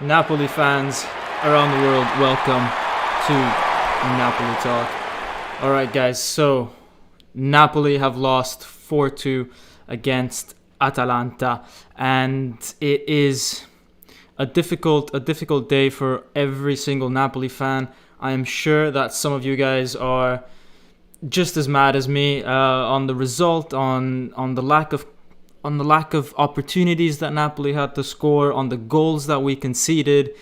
Napoli fans around the world, welcome to Napoli Talk. Alright guys, so Napoli have lost 4-2 against Atalanta, and it is a difficult day for every single Napoli fan. I am sure that some of you guys are just as mad as me on the result, on the lack of opportunities that Napoli had to score, on the goals that we conceded,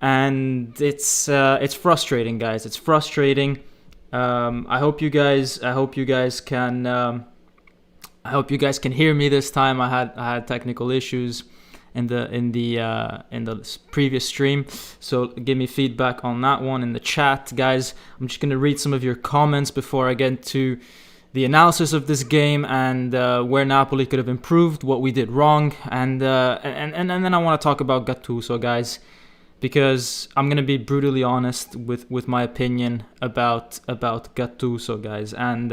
and it's frustrating, guys. It's frustrating. I hope you guys can hear me this time. I had technical issues in the previous stream, so give me feedback on that one in the chat, guys. I'm just gonna read some of your comments before I get into the analysis of this game and where Napoli could have improved, what we did wrong, and then I want to talk about Gattuso, guys, because I'm gonna be brutally honest with my opinion about Gattuso, guys. And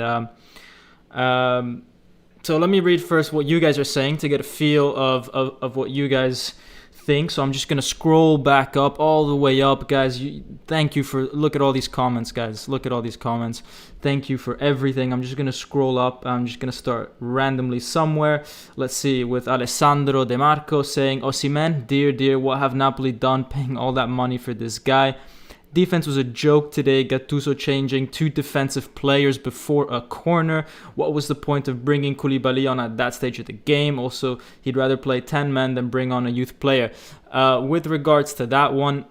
so let me read first what you guys are saying to get a feel of what you guys think. So I'm just gonna scroll back up, all the way up, guys. Thank you for, look at all these comments, guys. Look at all these comments. Thank you for everything. I'm just gonna scroll up. I'm just gonna start randomly somewhere. Let's see, with Alessandro De Marco saying, Osimhen, dear, what have Napoli done paying all that money for this guy? Defense was a joke today. Gattuso changing 2 defensive players before a corner. What was the point of bringing Koulibaly on at that stage of the game? Also, he'd rather play 10 men than bring on a youth player. With regards to that one,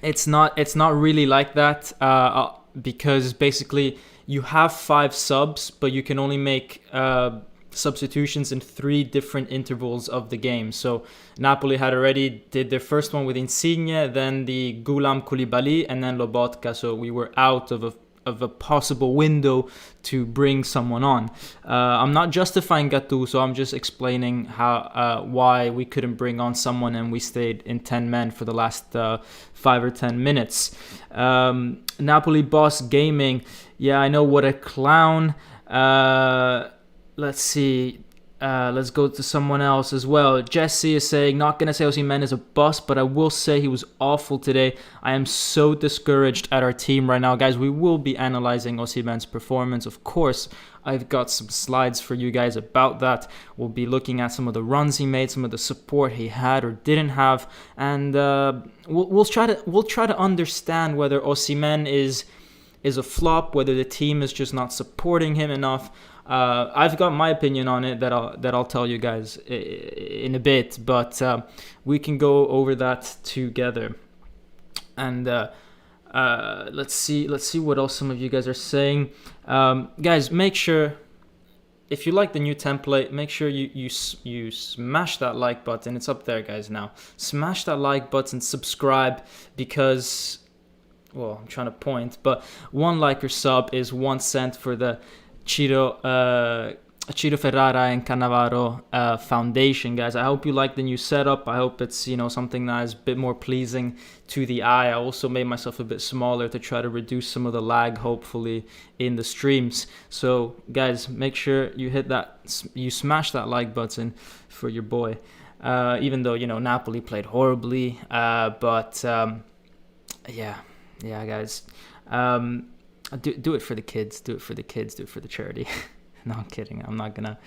it's not really like that because basically you have 5 subs, but you can only make substitutions in 3 different intervals of the game. So Napoli had already did their first one with Insigne, then the Ghoulam, Koulibaly, and then Lobotka. So we were out of a possible window to bring someone on. I'm not justifying Gattuso. I'm just explaining how why we couldn't bring on someone and we stayed in 10 men for the last 5 or 10 minutes. Napoli Boss Gaming. Yeah, I know, what a clown. Let's see. Let's go to someone else as well. Jesse is saying, not going to say Osimhen is a bust, but I will say he was awful today. I am so discouraged at our team right now. Guys, we will be analyzing Osimhen's performance. Of course, I've got some slides for you guys about that. We'll be looking at some of the runs he made, some of the support he had or didn't have. And we'll try to understand whether Osimhen is a flop, whether the team is just not supporting him enough. I've got my opinion on it that I'll tell you guys in a bit, but we can go over that together. And let's see what else some of you guys are saying. Guys, make sure, if you like the new template, make sure you smash that like button. It's up there, guys. Now smash that like button, subscribe, because, well, I'm trying to point, but 1 like or sub is 1 cent for the Ciro Ferrara and Cannavaro Foundation, guys. I hope you like the new setup. I hope it's, something that is a bit more pleasing to the eye. I also made myself a bit smaller to try to reduce some of the lag, hopefully, in the streams. So, guys, make sure you you smash that like button for your boy. Even though, Napoli played horribly, but yeah, guys. Do it for the kids. Do it for the kids. Do it for the charity. No, I'm kidding. I'm not gonna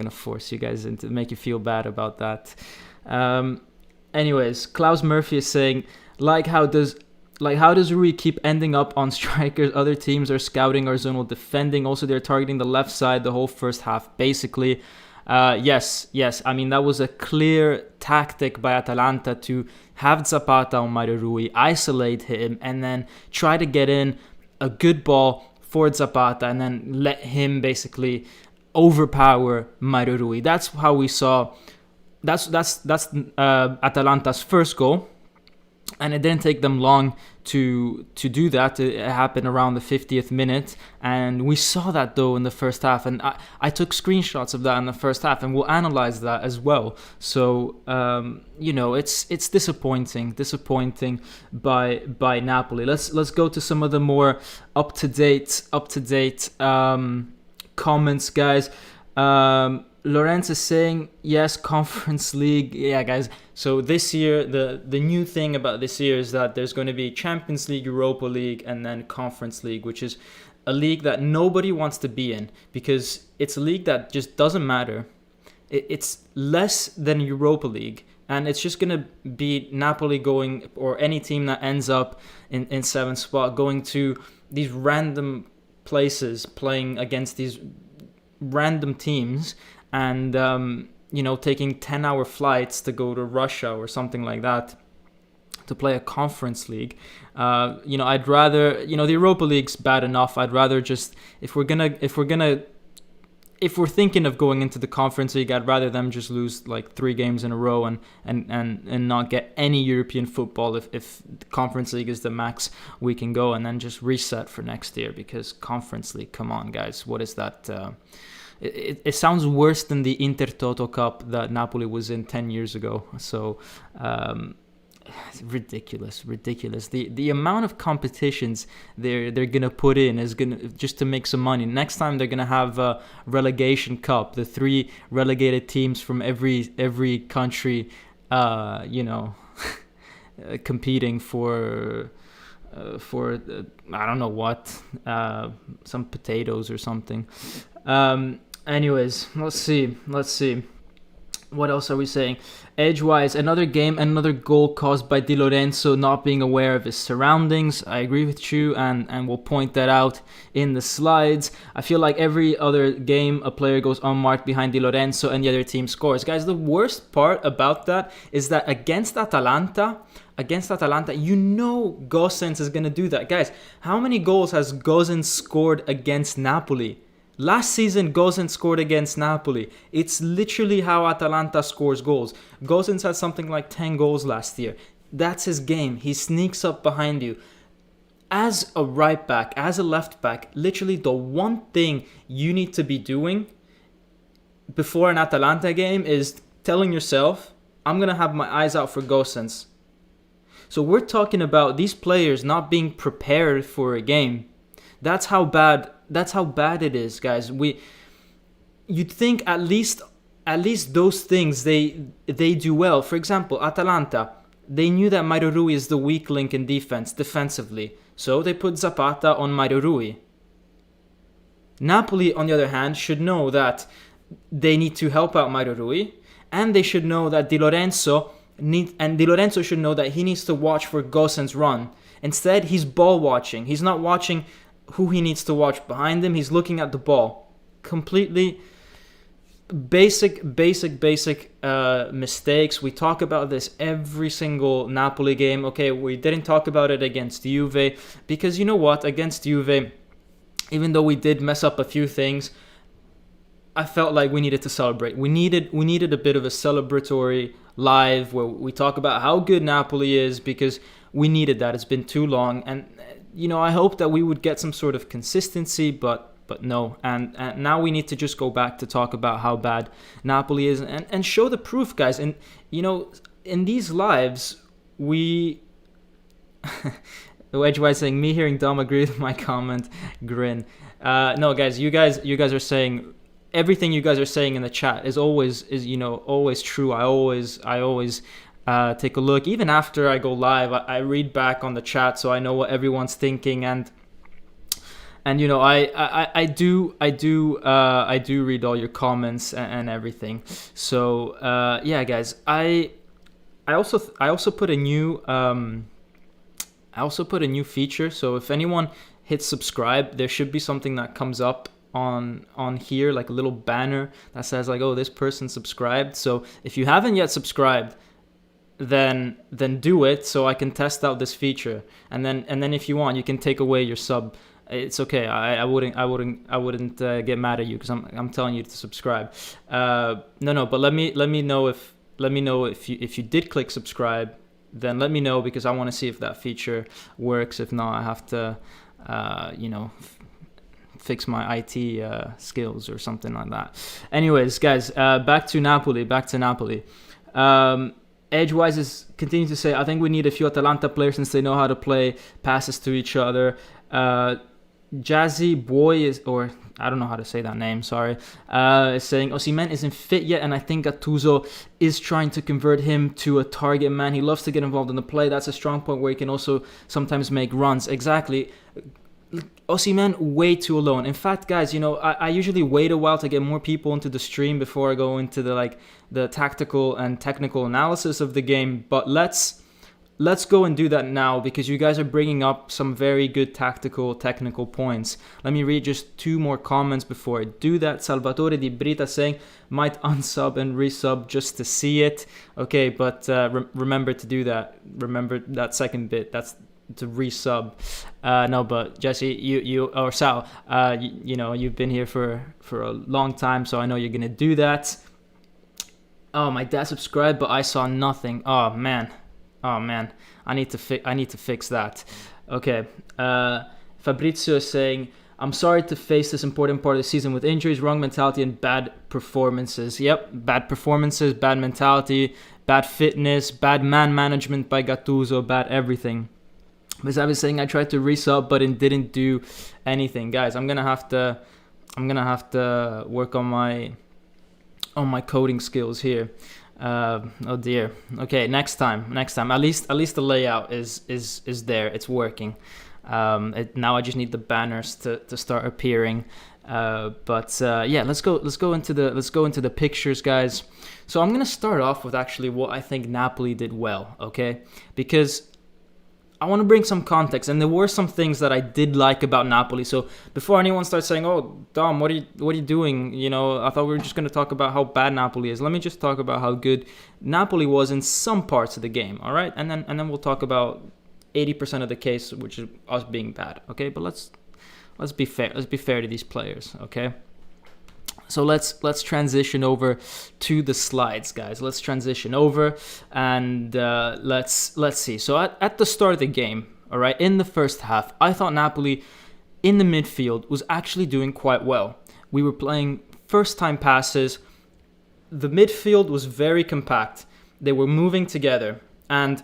force you guys into make you feel bad about that. Anyways, Klaus Murphy is saying, how does Rui keep ending up on strikers? Other teams are scouting our zonal defending. Also, they're targeting the left side the whole first half, basically. Yes. I mean, that was a clear tactic by Atalanta to have Zapata on Mario Rui, isolate him, and then try to get in a good ball for Zapata and then let him basically overpower Mario Rui. That's how we saw. That's Atalanta's first goal, and it didn't take them long to do that. It happened around the 50th minute, and we saw that though in the first half, and I took screenshots of that in the first half, and we'll analyze that as well. So it's disappointing by Napoli. Let's go to some of the more up to date comments, guys. Lorenzo is saying, yes, Conference League. Yeah, guys. So this year, the new thing about this year is that there's going to be Champions League, Europa League, and then Conference League, which is a league that nobody wants to be in because it's a league that just doesn't matter. It's less than Europa League, and it's just going to be Napoli going, or any team that ends up in 7th spot, going to these random places, playing against these random teams, and taking 10-hour flights to go to Russia or something like that to play a Conference League. I'd rather, the Europa League's bad enough. I'd rather just, if we're thinking of going into the Conference League, I'd rather them just lose like 3 games in a row and not get any European football if the Conference League is the max we can go, and then just reset for next year, because Conference League, come on, guys, what is that? It sounds worse than the Intertoto Cup that Napoli was in 10 years ago. So ridiculous. The amount of competitions they're gonna put in is gonna just to make some money. Next time they're gonna have a relegation cup, the 3 relegated teams from every country, competing for I don't know what, some potatoes or something. Anyways, let's see. What else are we saying? Edgewise, another game, another goal caused by Di Lorenzo not being aware of his surroundings. I agree with you, and we'll point that out in the slides. I feel like every other game, a player goes unmarked behind Di Lorenzo and the other team scores. Guys, the worst part about that is that against Atalanta, Gosens is going to do that. Guys, how many goals has Gosens scored against Napoli? Last season, Gosens scored against Napoli. It's literally how Atalanta scores goals. Gosens had something like 10 goals last year. That's his game. He sneaks up behind you. As a right back, as a left back, literally the one thing you need to be doing before an Atalanta game is telling yourself, I'm going to have my eyes out for Gosens. So we're talking about these players not being prepared for a game. That's how bad it is, guys. You'd think at least those things they do well. For example, Atalanta, they knew that Mario Rui is the weak link in defensively. So they put Zapata on Mario Rui. Napoli, on the other hand, should know that they need to help out Mario Rui, and they should know that Di Lorenzo should know that he needs to watch for Gosens' run. Instead, he's ball watching. He's not watching who he needs to watch behind him. He's looking at the ball. Completely basic mistakes. We talk about this every single Napoli game. Okay, we didn't talk about it against Juve because you know what? Against Juve, even though we did mess up a few things, I felt like we needed to celebrate. We needed a bit of a celebratory live where we talk about how good Napoli is, because we needed that. It's been too long, and I hope that we would get some sort of consistency, but no. And now we need to just go back to talk about how bad Napoli is and show the proof, guys. And, in these lives, Edgewise saying, me hearing Dom agree with my comment, grin. No, guys, you guys are saying, everything you guys are saying in the chat is always true. I always take a look. Even after I go live, I read back on the chat so I know what everyone's thinking, and I do read all your comments and everything. So yeah, guys, I also put a new feature. So if anyone hits subscribe, there should be something that comes up on here, like a little banner that says like, oh, this person subscribed. So if you haven't yet subscribed, then do it so I can test out this feature, and then if you want, you can take away your sub. It's okay. I wouldn't get mad at you because I'm telling you to subscribe. No, but let me know if you did click subscribe, then let me know, because I want to see if that feature works. If not, I have to fix my IT skills or something like that. Anyways, guys, back to Napoli. Edgewise is continuing to say, I think we need a few Atalanta players since they know how to play passes to each other. Jazzy Boy is, or I don't know how to say that name, sorry, is saying Osimhen isn't fit yet, and I think Gattuso is trying to convert him to a target man. He loves to get involved in the play. That's a strong point where he can also sometimes make runs. Exactly. Osimhen way too alone. In fact, guys, I usually wait a while to get more people into the stream before I go into the tactical and technical analysis of the game. But let's go and do that now, because you guys are bringing up some very good technical points. Let me read just 2 more comments before I do that. Salvatore Di Brita saying, might unsub and resub just to see it. Okay, but remember to do that. Remember that second bit. That's to resub. No, but Jesse, you or Sal, you've been here for a long time, so I know you're gonna do that. Oh, my dad subscribed, but I saw nothing. Oh man, I need to fix that. Okay. Fabrizio is saying, I'm sorry to face this important part of the season with injuries, wrong mentality, and bad performances. Yep, bad performances, bad mentality, bad fitness, bad man management by Gattuso, bad everything. Because I was saying I tried to resub, but it didn't do anything. Guys, I'm gonna have to work on my coding skills here. Oh dear. Okay, next time. At least the layout is there. It's working. Now I just need the banners to start appearing. Yeah, let's go into the pictures, guys. So I'm gonna start off with actually what I think Napoli did well. Okay, because I want to bring some context, and there were some things that I did like about Napoli. So before anyone starts saying, "Oh, Dom, what are you doing?" I thought we were just going to talk about how bad Napoli is. Let me just talk about how good Napoli was in some parts of the game. All right, and then we'll talk about 80% of the case, which is us being bad. Okay, but let's be fair. Let's be fair to these players. Okay. So let's transition over to the slides, guys. Let's transition over and let's see. So at the start of the game, all right, in the first half, I thought Napoli in the midfield was actually doing quite well. We were playing first-time passes. The midfield was very compact. They were moving together, and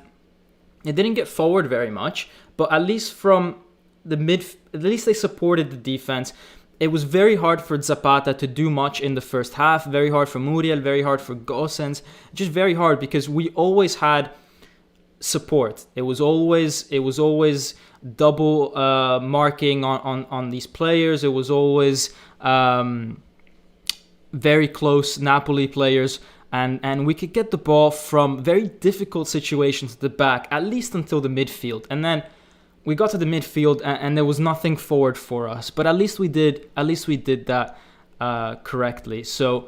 it didn't get forward very much. But at least from the at least they supported the defense. It was very hard for Zapata to do much in the first half, very hard for Muriel, very hard for Gosens, just very hard because we always had support. It was always double marking on these players. It was always very close Napoli players, and we could get the ball from very difficult situations at the back, at least until the midfield. And then we got to the midfield and there was nothing forward for us, but at least we did that correctly. So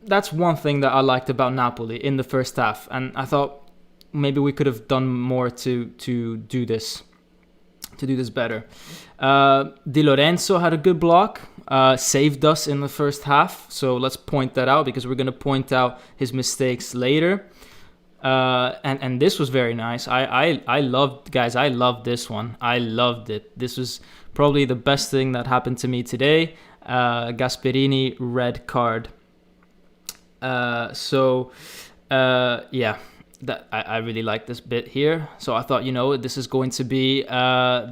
that's one thing that I liked about Napoli in the first half, and I thought maybe we could have done more to do this better. Di Lorenzo had a good block, saved us in the first half, so let's point that out because we're going to point out his mistakes later. And this was very nice. I loved this one. I loved it. This was probably the best thing that happened to me today. Gasperini red card. Yeah, that I really like this bit here. So I thought, this is going to be a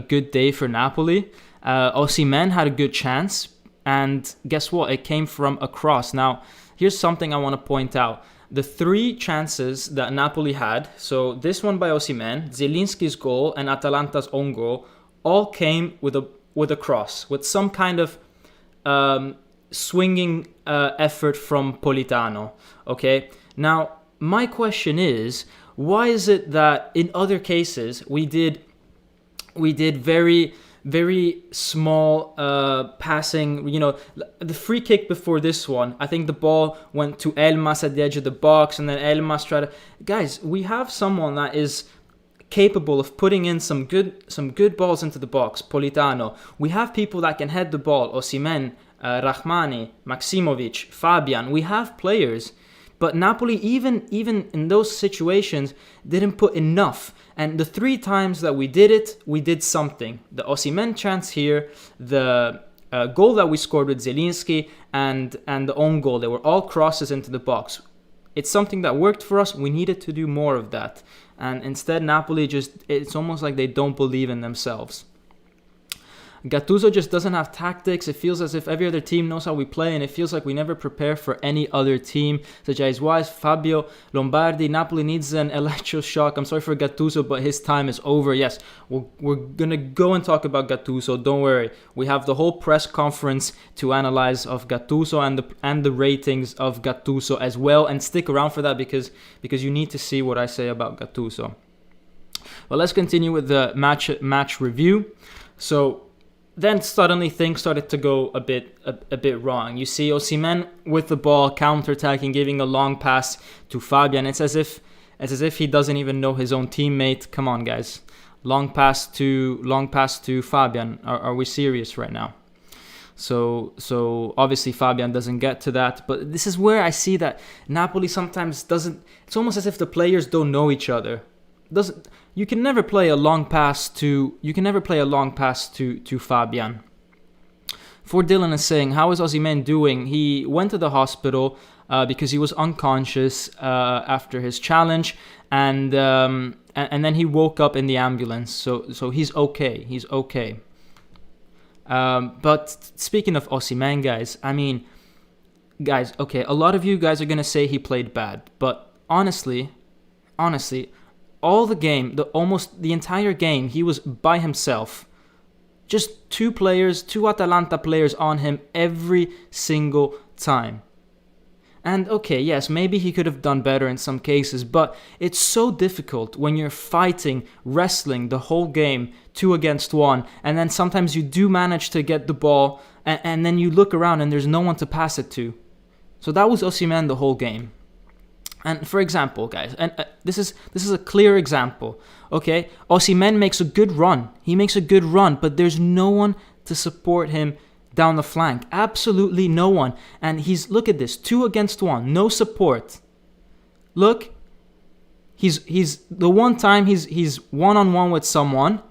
good day for Napoli. Osimhen had a good chance, and guess what? It came from a cross. Now, here's something I want to point out. The 3 chances that Napoli had, so this one by Osimhen, Zielinski's goal, and Atalanta's own goal, all came with a cross, with some kind of swinging effort from Politano. Okay, now my question is, why is it that in other cases we did very small passing, the free kick before this one, I think the ball went to Elmas at the edge of the box, and then Elmas tried to... Guys, we have someone that is capable of putting in some good balls into the box, Politano. We have people that can head the ball, Osimhen, Rahmani, Maximovic, Fabian. We have players, but Napoli, even in those situations, didn't put enough. And the 3 times that we did it, we did something. The Osimhen chance here, the goal that we scored with Zielinski, and the own goal. They were all crosses into the box. It's something that worked for us. We needed to do more of that. And instead, Napoli it's almost like they don't believe in themselves. Gattuso just doesn't have tactics. It feels as if every other team knows how we play, and it feels like we never prepare for any other team. Such wise Fabio Lombardi, Napoli needs an electroshock. I'm sorry for Gattuso, but his time is over. Yes, we're gonna go and talk about Gattuso. Don't worry. We have the whole press conference to analyze of Gattuso and the ratings of Gattuso as well. And stick around for that because you need to see what I say about Gattuso. Well, let's continue with the match review. So then suddenly things started to go a bit wrong. You see Osimhen with the ball, counter-attacking, giving a long pass to Fabian. It's as if he doesn't even know his own teammate. Come on, guys. Long pass to Fabian. Are we serious right now? So obviously Fabian doesn't get to that, but this is where I see that Napoli sometimes doesn't. It's almost as if the players don't know each other. You can never play a long pass to Fabian. For Dylan is saying, how is Osimhen doing? He went to the hospital because he was unconscious after his challenge, and then he woke up in the ambulance. So he's okay. He's okay. But speaking of Osimhen, guys, I mean, guys, okay, a lot of you guys are gonna say he played bad, but honestly, all the game, almost the entire game, he was by himself. Just two Atalanta players on him every single time. And okay, yes, maybe he could have done better in some cases, but it's so difficult when you're fighting, wrestling the whole game 2 against 1, and then sometimes you do manage to get the ball, and then you look around and there's no one to pass it to. So that was Osimhen the whole game. And for example, guys, and this is a clear example, okay? Osimhen makes a good run. He makes a good run, but there's no one to support him down the flank. Absolutely no one. And look at this, 2 against 1, no support. Look, he's the one time he's one-on-one with someone.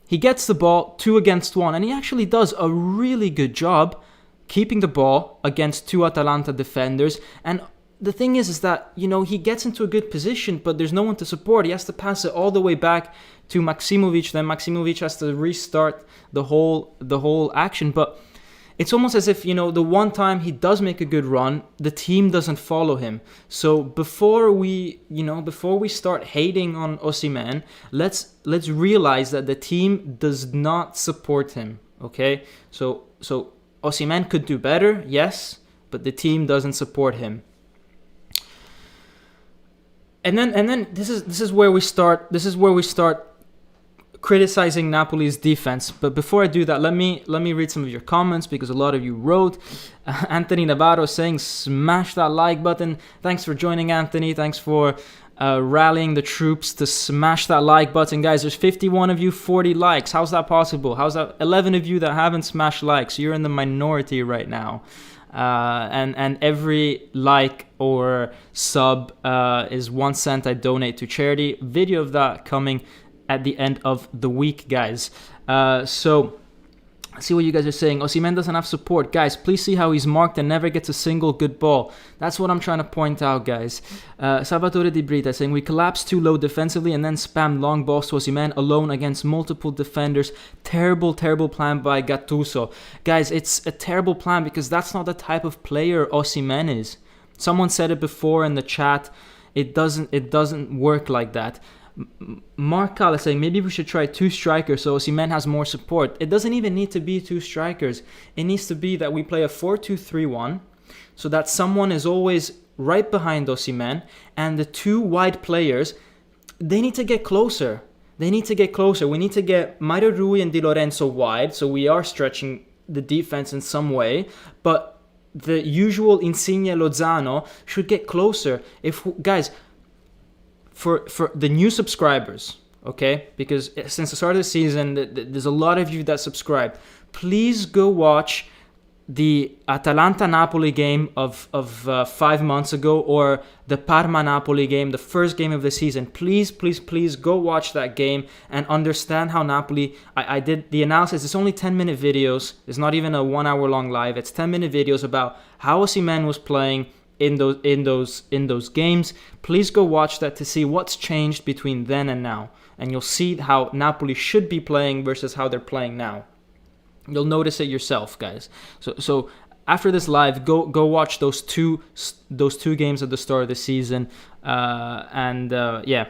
He gets the ball 2 against 1, and he actually does a really good job keeping the ball against 2 Atalanta defenders. And the thing is that, you know, he gets into a good position, but there's no one to support. He has to pass it all the way back to Maksimovic. Then Maksimovic has to restart the whole action. But it's almost as if, you know, the one time he does make a good run, the team doesn't follow him. So before we start hating on Osimhen, let's realize that the team does not support him. Okay, so Osimhen could do better, yes, but the team doesn't support him. And then this is where we start criticizing Napoli's defense. But before I do that, let me read some of your comments, because a lot of you wrote. Anthony Navarro saying, smash that like button. Thanks for joining, Anthony. Thanks for rallying the troops to smash that like button. Guys, there's 51 of you, 40 likes. How's that possible? How's that 11 of you that haven't smashed likes? You're in the minority right now. And every like or sub is 1 cent I donate to charity. Video of that coming at the end of the week, guys. So see what you guys are saying. Osimhen doesn't have support. Guys, please see how he's marked and never gets a single good ball. That's what I'm trying to point out, guys. Salvatore Di Brita saying, we collapsed too low defensively and then spammed long balls to Osimhen alone against multiple defenders. Terrible plan by Gattuso. Guys, it's a terrible plan because that's not the type of player Osimhen is. Someone said it before in the chat. It doesn't work like that. Mark Kala saying, maybe we should try 2 strikers so Osimhen has more support. It doesn't even need to be 2 strikers. It needs to be that we play a 4-2-3-1 so that someone is always right behind Osimhen, and the 2 wide players, they need to get closer. We need to get Mario Rui and Di Lorenzo wide, so we are stretching the defense in some way, but the usual Insigne Lozano should get closer. Guys, for the new subscribers, okay, because since the start of the season, there's a lot of you that subscribe. Please go watch the Atalanta-Napoli game of 5 months ago, or the Parma-Napoli game, the first game of the season. Please go watch that game and understand how Napoli... I did the analysis. It's only 10-minute videos. It's not even a 1 hour long live. It's 10-minute videos about how Osimhen was playing in those games. Please go watch that to see what's changed between then and now, and you'll see how Napoli should be playing versus how they're playing now. You'll notice it yourself, guys. So after this live, go watch those two games at the start of the season, yeah.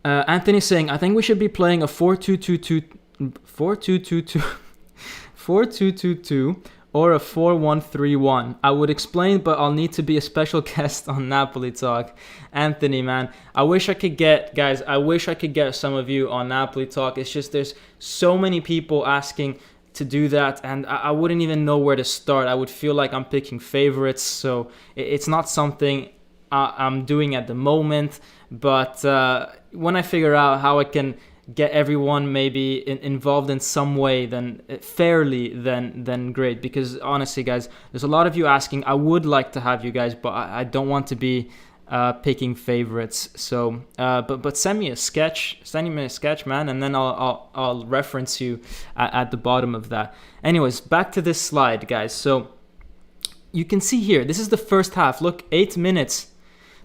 Anthony's saying, I think we should be playing a 4-2-2-2, 4-2-2-2, 4-2-2-2, or a 4-1-3-1. I would explain, but I'll need to be a special guest on Napoli Talk. Anthony, man, I wish I could get some of you on Napoli Talk. It's just there's so many people asking to do that, and I wouldn't even know where to start. I would feel like I'm picking favorites, so it's not something I'm doing at the moment. But when I figure out how I can get everyone maybe involved in some way, then great. Because honestly, guys, there's a lot of you asking. I would like to have you guys, but I don't want to be picking favorites. So, but send me a sketch, man, and then I'll reference you at the bottom of that. Anyways, back to this slide, guys. So you can see here, this is the first half. Look, 8 minutes.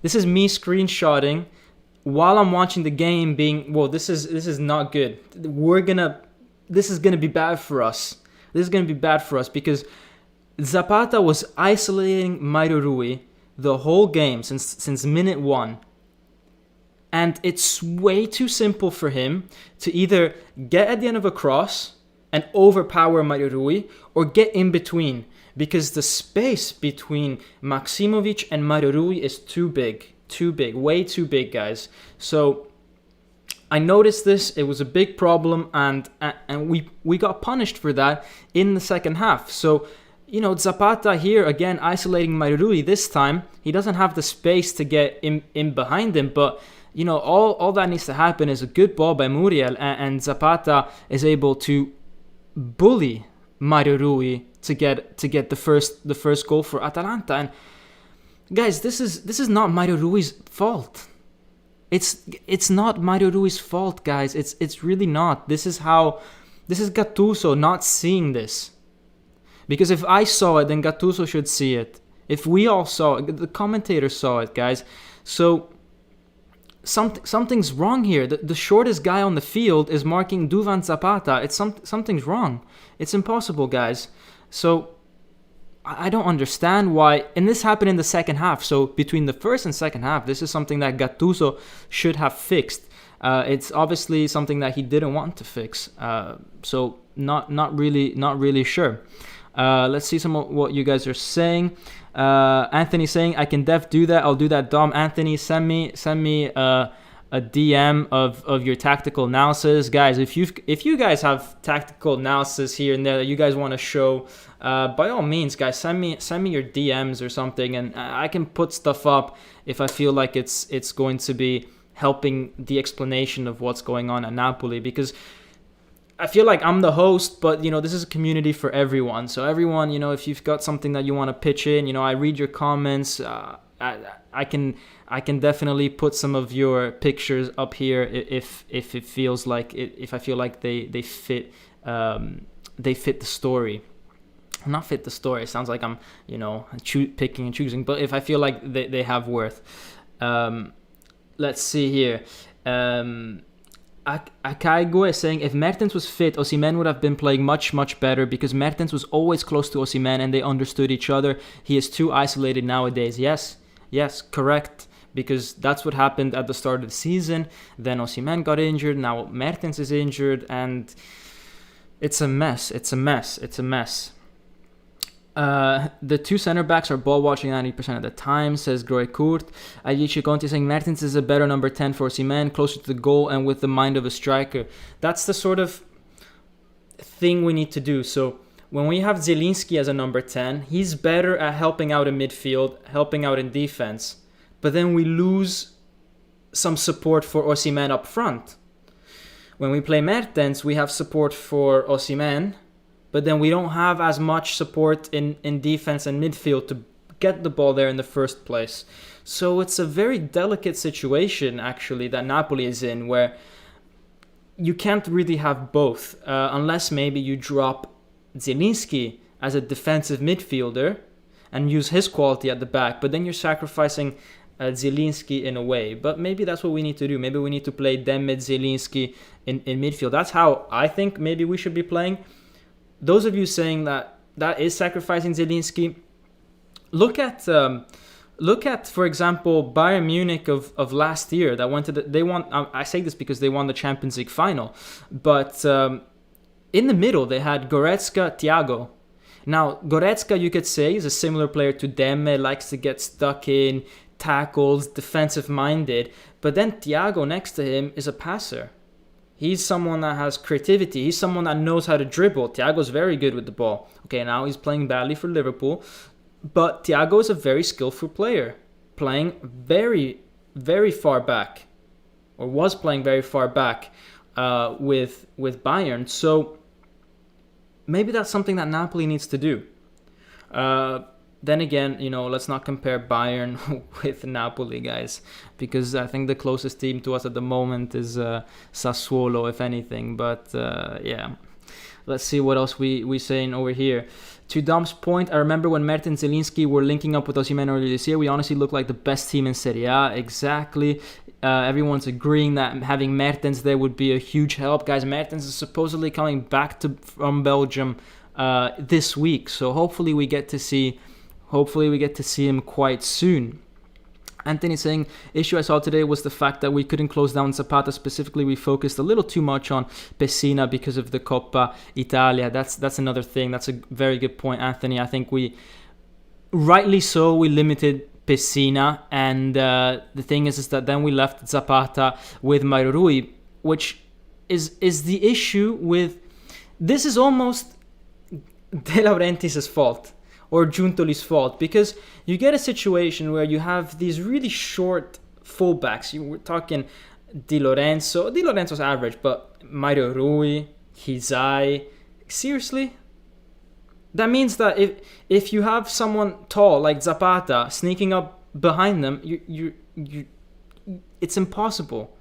This is me screenshotting while I'm watching the game being, well, this is not good. This is gonna be bad for us. This is gonna be bad for us because Zapata was isolating Mario Rui the whole game since minute 1. And it's way too simple for him to either get at the end of a cross and overpower Mario Rui or get in between, because the space between Maksimovic and Mario Rui is too big, way too big, guys. So I noticed this. It was a big problem, and we got punished for that in the second half. So, you know, Zapata here again isolating Mario Rui. This time he doesn't have the space to get in behind him, but you know, all that needs to happen is a good ball by Muriel, and Zapata is able to bully Mario Rui to get the first goal for Atalanta. And guys, this is not Mario Rui's fault. It's not Mario Rui's fault, guys. It's really not. This is Gattuso not seeing this. Because if I saw it, then Gattuso should see it. If we all saw it, the commentator saw it, guys. So something's wrong here. The shortest guy on the field is marking Duvan Zapata. Something's wrong. It's impossible, guys. So I don't understand why. And this happened in the second half. So between the first and second half, this is something that Gattuso should have fixed. It's obviously something that he didn't want to fix. So not really sure. Let's see some of what you guys are saying. Anthony saying, I can do that. I'll do that, Dom. Anthony, send me a DM of your tactical analysis, guys. If you guys have tactical analysis here and there that you guys want to show, by all means, guys, send me your DMs or something, and I can put stuff up if I feel like it's going to be helping the explanation of what's going on at Napoli, because I feel like I'm the host, but, you know, this is a community for everyone. So everyone, you know, if you've got something that you want to pitch in, you know, I read your comments. I can definitely put some of your pictures up here if it feels like if I feel like they fit the story. Not fit the story. It sounds like I'm, you know, picking and choosing. But if I feel like they have worth. Let's see here. Akaigo is saying, if Mertens was fit, Osimhen would have been playing much, much better, because Mertens was always close to Osimhen and they understood each other. He is too isolated nowadays. Yes, correct. Because that's what happened at the start of the season. Then Osimhen got injured. Now Mertens is injured, and it's a mess. The two center backs are ball watching 90% of the time, says Groy Kurt. Aichi Conti saying Mertens is a better number 10 for Osimhen, closer to the goal and with the mind of a striker. That's the sort of thing we need to do. So when we have Zielinski as a number 10, he's better at helping out in midfield, helping out in defense. But then we lose some support for Osimhen up front. When we play Mertens, we have support for Osimhen, but then we don't have as much support in defense and midfield to get the ball there in the first place. So it's a very delicate situation, actually, that Napoli is in, where you can't really have both, unless maybe you drop Zielinski as a defensive midfielder and use his quality at the back, but then you're sacrificing Zielinski in a way. But maybe that's what we need to do. Maybe we need to play Demid Zielinski in midfield. That's how I think maybe we should be playing. those of you saying that that is sacrificing Zielinski, look at for example, Bayern Munich of last year that went to they won. I say this because they won the Champions League final, but in the middle they had Goretzka, Thiago. Now Goretzka, you could say, is a similar player to Demme, likes to get stuck in, tackles, defensive minded, but then Thiago next to him is a passer. He's someone that has creativity. He's someone that knows how to dribble. Thiago's very good with the ball. Okay, now he's playing badly for Liverpool, but Thiago is a very skillful player, playing very, very far back, or was playing very far back with Bayern. So maybe that's something that Napoli needs to do. Then again, let's not compare Bayern with Napoli, guys, because I think the closest team to us at the moment is Sassuolo, if anything. But yeah, let's see what else we saying over here. To Dom's point, I remember when Meret and Zielinski were linking up with Osimhen earlier this year, we honestly looked like the best team in Serie A. Exactly. Everyone's agreeing that having Mertens there would be a huge help. Guys, Mertens is supposedly coming back from Belgium this week, so hopefully we get to see him quite soon. Anthony saying, issue I saw today was the fact that we couldn't close down Zapata. Specifically, we focused a little too much on Pessina because of the Coppa Italia. That's another thing. That's a very good point, Anthony. I think rightly so, we limited Pessina. And the thing is that then we left Zapata with Mario Rui, which is the issue with... This is almost De Laurentiis' fault, or Giuntoli's fault, because you get a situation where you have these really short fullbacks. You were talking Di Lorenzo. Di Lorenzo's average, but Mario Rui, Hysaj. Seriously? That means that if you have someone tall like Zapata sneaking up behind them, it's impossible.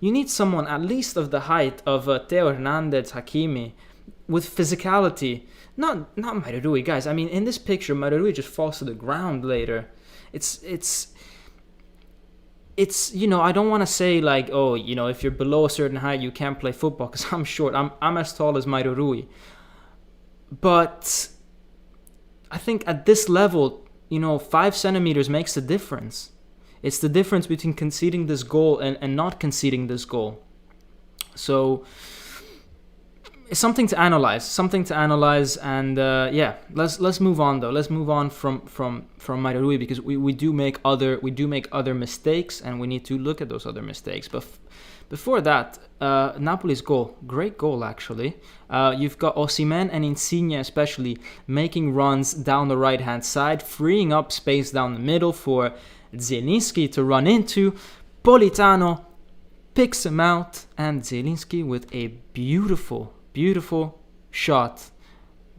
You need someone at least of the height of Theo Hernandez, Hakimi, with physicality. Not Mario Rui, guys. I mean, in this picture, Mario Rui just falls to the ground later. It's I don't want to say like, oh, if you're below a certain height, you can't play football, because I'm short. I'm as tall as Mario Rui. But I think at this level, 5 centimeters makes a difference. It's the difference between conceding this goal and not conceding this goal. So... it's something to analyze, and yeah, let's move on though. Let's move on from Mario Rui, because we do make other mistakes, and we need to look at those other mistakes. But before that, Napoli's goal, great goal actually. You've got Osimhen and Insigne especially making runs down the right hand side, freeing up space down the middle for Zielinski to run into. Politano picks him out, and Zielinski with a beautiful shot,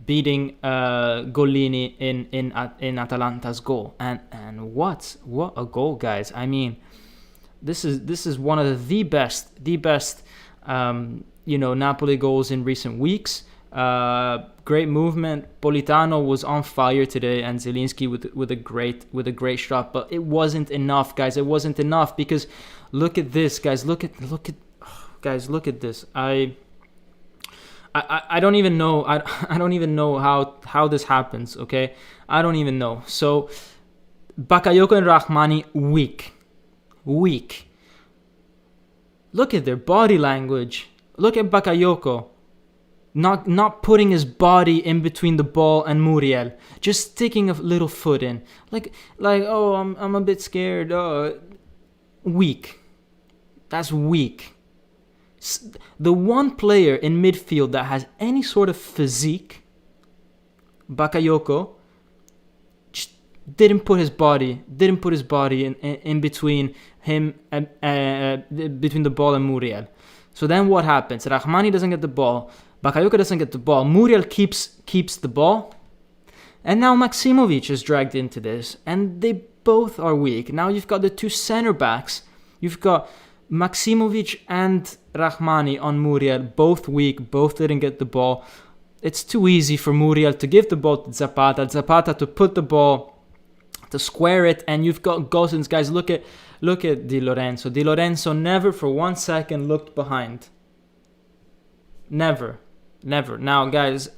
beating Gollini in Atalanta's goal, and what a goal, guys! I mean, this is one of the best Napoli goals in recent weeks. Great movement. Politano was on fire today, and Zielinski with a great shot, but it wasn't enough, guys. It wasn't enough, because look at this, guys. Look at this. I don't even know. I don't even know how this happens. Okay, I don't even know. So Bakayoko and Rahmani weak. Look at their body language. Look at Bakayoko, not putting his body in between the ball and Muriel, just sticking a little foot in, like oh, I'm a bit scared. Weak. That's weak. The one player in midfield that has any sort of physique, Bakayoko, just didn't put his body in between him and between the ball and Muriel. So then what happens? Rahmani doesn't get the ball, Bakayoko doesn't get the ball, Muriel keeps the ball, and now Maksimovic is dragged into this, and they both are weak. Now you've got the two center backs. You've got Maksimovic and Rahmani on Muriel, both weak, both didn't get the ball. It's too easy for Muriel to give the ball to Zapata to put the ball, to square it, and you've got Gosens. Guys, look at Di Lorenzo. Di Lorenzo never for 1 second looked behind. Never. Now, guys,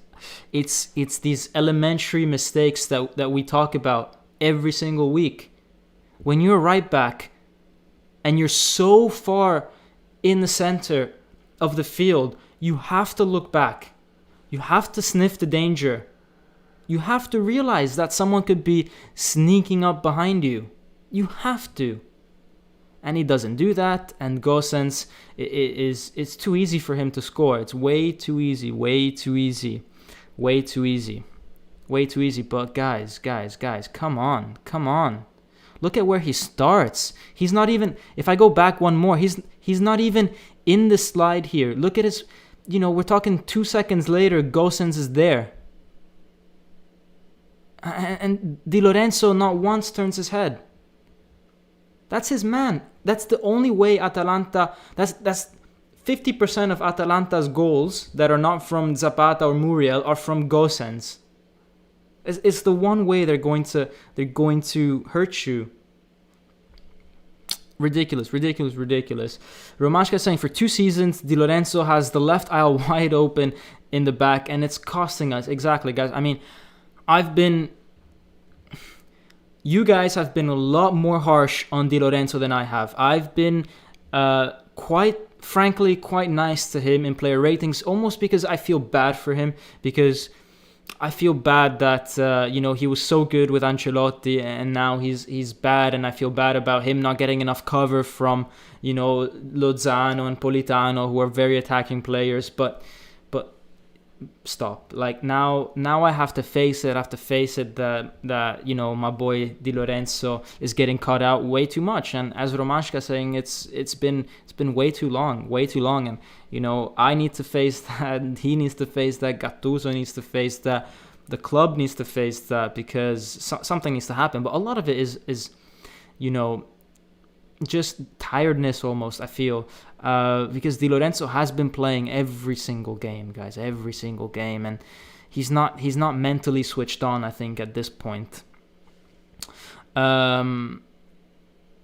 It's these elementary mistakes that we talk about every single week. When you're a right back and you're so far in the center of the field, you have to look back. You have to sniff the danger. You have to realize that someone could be sneaking up behind you. You have to. And he doesn't do that. And Gosens, it's too easy for him to score. It's way too easy. But guys, come on. Look at where he starts. He's not even, if I go back one more, he's not even in the slide here. Look at his, we're talking 2 seconds later, Gosens is there. And Di Lorenzo not once turns his head. That's his man. That's the only way Atalanta, that's 50% of Atalanta's goals that are not from Zapata or Muriel are from Gosens. It's the one way they're going to hurt you. Ridiculous. Romashka is saying for 2 seasons, Di Lorenzo has the left aisle wide open in the back, and it's costing us. Exactly, guys. I mean, you guys have been a lot more harsh on Di Lorenzo than I have. I've been quite nice to him in player ratings, almost because I feel bad for him, because I feel bad that he was so good with Ancelotti and now he's bad, and I feel bad about him not getting enough cover from Lozano and Politano, who are very attacking players. But stop. Like now I have to face it. That my boy Di Lorenzo is getting caught out way too much. And as Romashka saying, it's been way too long. And I need to face that. He needs to face that. Gattuso needs to face that. The club needs to face that, because something needs to happen. But a lot of it is just tiredness almost, I feel, because Di Lorenzo has been playing every single game, guys, and he's not mentally switched on, I think, at this point. I'm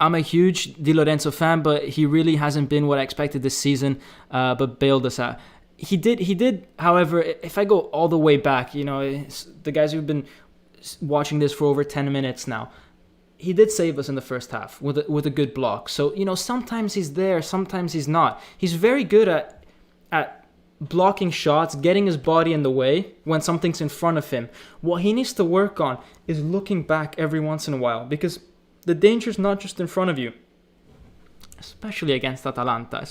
a huge Di Lorenzo fan, but he really hasn't been what I expected this season, but bailed us out. He did, however, if I go all the way back, the guys who've been watching this for over 10 minutes now, he did save us in the first half with a good block. So, sometimes he's there, sometimes he's not. He's very good at blocking shots, getting his body in the way when something's in front of him. What he needs to work on is looking back every once in a while, because the danger's not just in front of you, especially against Atalanta.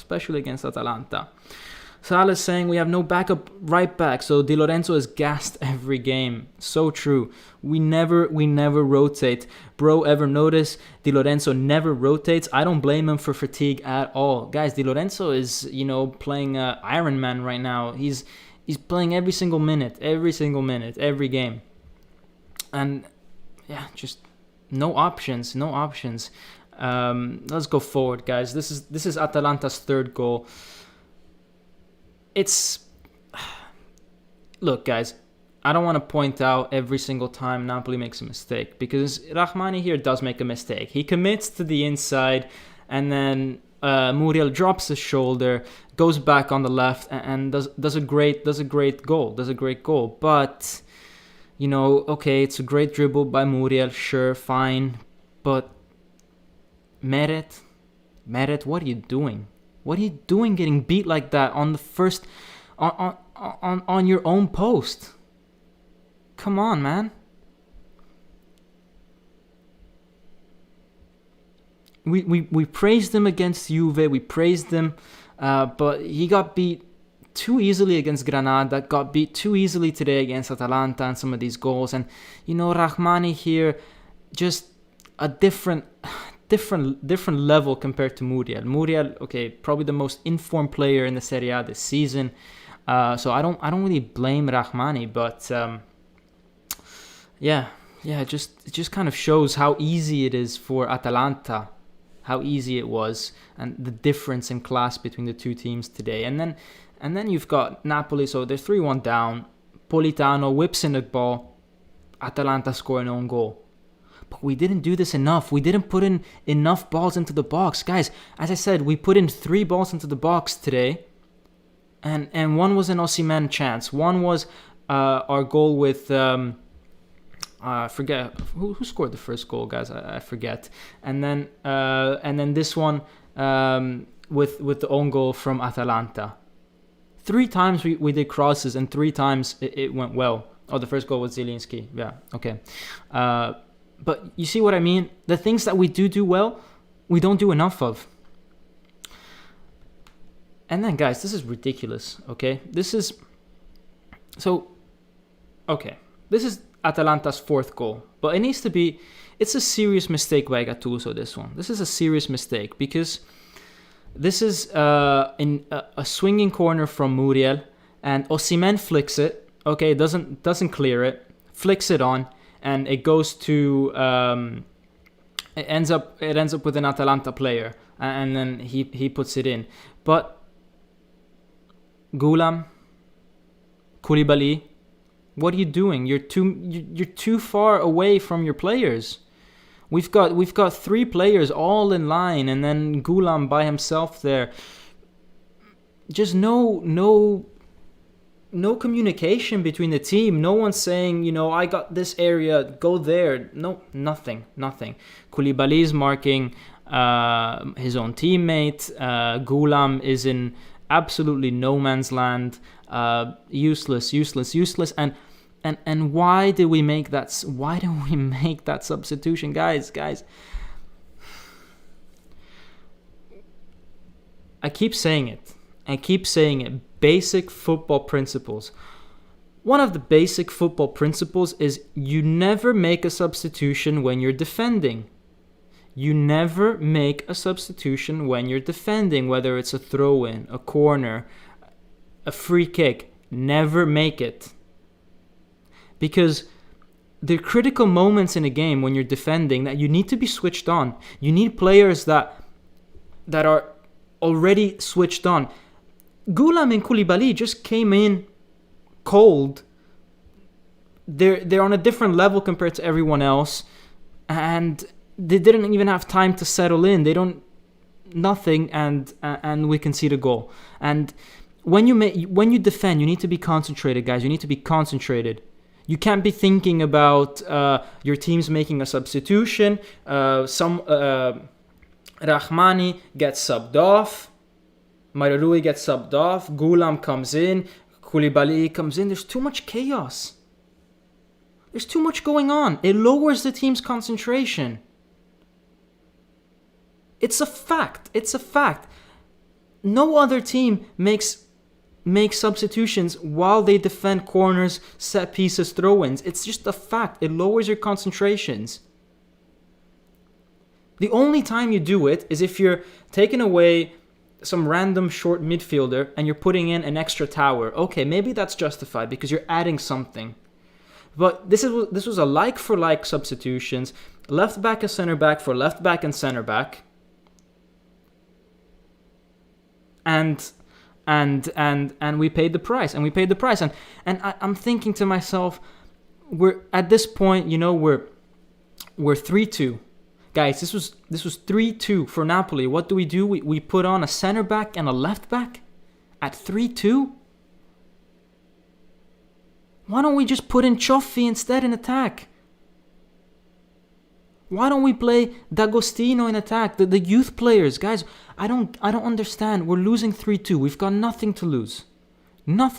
Sal is saying we have no backup right back, so Di Lorenzo is gassed every game. So true. We never rotate. Bro, ever notice Di Lorenzo never rotates? I don't blame him for fatigue at all. Guys, Di Lorenzo is, playing Iron Man right now. He's playing every single minute, every game. And yeah, just no options. Let's go forward, guys. This is Atalanta's third goal. Look, guys, I don't want to point out every single time Napoli makes a mistake, because Rahmani here does make a mistake. He commits to the inside, and then Muriel drops his shoulder, goes back on the left, and does a great goal. But okay, it's a great dribble by Muriel, sure, fine, but Meret, what are you doing? What are you doing getting beat like that on the first on your own post? Come on, man. We praised him against Juve, we praised him, but he got beat too easily against Granada, got beat too easily today against Atalanta and some of these goals. And Rahmani here, just a different level compared to Muriel. Muriel, okay, probably the most informed player in the Serie A this season. So I don't really blame Rahmani, but it just kind of shows how easy it is for Atalanta, how easy it was, and the difference in class between the two teams today. And then you've got Napoli, so they're 3-1 down. Politano whips in the ball. Atalanta score an own goal. But we didn't do this enough. We didn't put in enough balls into the box. Guys, as I said, we put in 3 balls into the box today. And one was an Osimhen chance. One was our goal with I forget who scored the first goal, guys. I forget. And then this one with the own goal from Atalanta. 3 times we did crosses, and 3 times it went well. Oh, the first goal was Zielinski. Yeah, okay. But you see what I mean? The things that we do well, we don't do enough of. And then, guys, this is ridiculous, okay? This is Atalanta's 4th goal. But it needs to be... It's a serious mistake by Gattuso, this one. This is a serious mistake because this is in a swinging corner from Muriel, and Osimhen flicks it, okay? Doesn't clear it, flicks it on, and it goes to... It ends up with an Atalanta player, and then he puts it in. But Ghoulam, Koulibaly, what are you doing? You're too far away from your players. We've got 3 players all in line, and then Ghoulam by himself there. Just no communication between the team. No one's saying, I got this area, go there. No, nothing. Koulibaly's marking his own teammate. Ghoulam is in absolutely no man's land. Useless. And why did we make that? Why do we make that substitution, guys? I keep saying it. Basic football principles. One of the basic football principles is you never make a substitution when you're defending. You never make a substitution when you're defending, whether it's a throw-in, a corner, a free kick. Never make it. Because there are critical moments in a game when you're defending that you need to be switched on. You need players that are already switched on. Ghoulam and Koulibaly just came in cold. They're on a different level compared to everyone else, and they didn't even have time to settle in. Nothing, and we concede a goal. And when you defend, you need to be concentrated, guys. You need to be concentrated. You can't be thinking about your team's making a substitution. Rahmani gets subbed off. Meret gets subbed off. Ghoulam comes in. Koulibaly comes in. There's too much chaos. There's too much going on. It lowers the team's concentration. It's a fact. No other team makes substitutions while they defend corners, set pieces, throw-ins. It's just a fact. It lowers your concentrations. The only time you do it is if you're taking away some random short midfielder and you're putting in an extra tower. Okay, maybe that's justified because you're adding something. But this was a like-for-like substitutions. Left back and center back for left back and center back. And we paid the price, and I'm thinking to myself, we're at this point, we're 3-2, guys. This was 3-2 for Napoli. What do? We put on a center back and a left back at 3-2. Why don't we just put in Cioffi instead in attack? Why don't we play D'Agostino in attack? The youth players, guys. I don't understand. We're losing 3-2. We've got nothing to lose. Why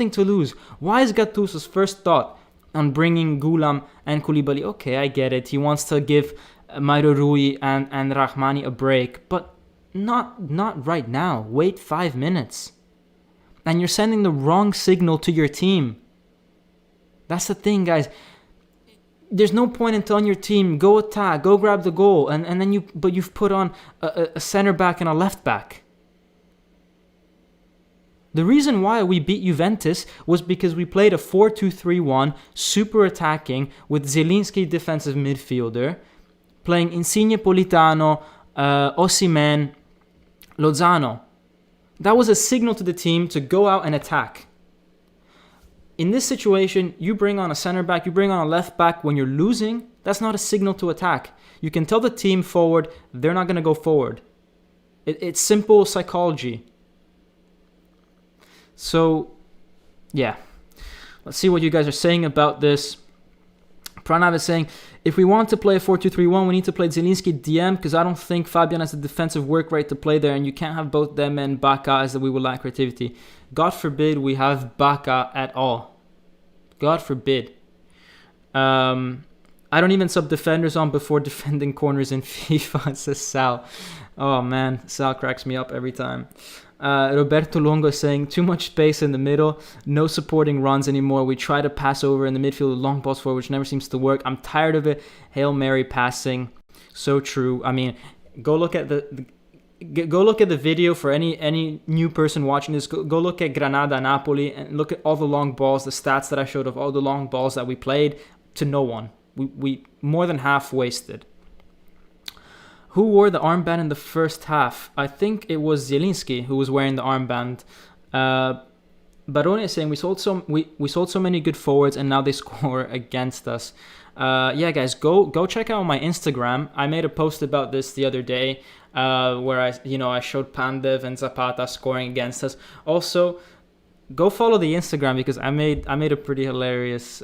is Gattuso's first thought on bringing Ghoulam and Koulibaly? Okay, I get it. He wants to give Meret and Rahmani a break, but not right now. Wait 5 minutes. And you're sending the wrong signal to your team. That's the thing, guys. There's no point in telling your team, go attack, go grab the goal, and then you've put on a center back and a left back. The reason why we beat Juventus was because we played a 4-2-3-1, super attacking, with Zielinski defensive midfielder, playing Insigne, Politano, Osimhen, Lozano. That was a signal to the team to go out and attack. In this situation, you bring on a center back, you bring on a left back when you're losing. That's not a signal to attack. You can tell the team forward, they're not going to go forward. It's simple psychology. So, yeah. Let's see what you guys are saying about this. Pranav is saying, if we want to play a 4-2-3-1, we need to play Zielinski DM because I don't think Fabian has the defensive work rate to play there, and you can't have both them and Baka as that we will lack creativity. God forbid we have Baka at all. God forbid. I don't even sub defenders on before defending corners in FIFA, says Sal. Oh man, Sal cracks me up every time. Roberto Longo is saying, too much space in the middle, no supporting runs anymore. We try to pass over in the midfield with long balls forward, which never seems to work. I'm tired of it. Hail Mary passing. So true. I mean, go look at the video for any new person watching this. Go look at Granada, Napoli, and look at all the long balls, the stats that I showed of all the long balls that we played to no one. We more than half wasted. Who wore the armband in the first half? I think it was Zielinski who was wearing the armband. Barone is saying we sold so many good forwards and now they score against us. Yeah, guys, go check out my Instagram. I made a post about this the other day, where I showed Pandev and Zapata scoring against us. Also, go follow the Instagram because I made a pretty hilarious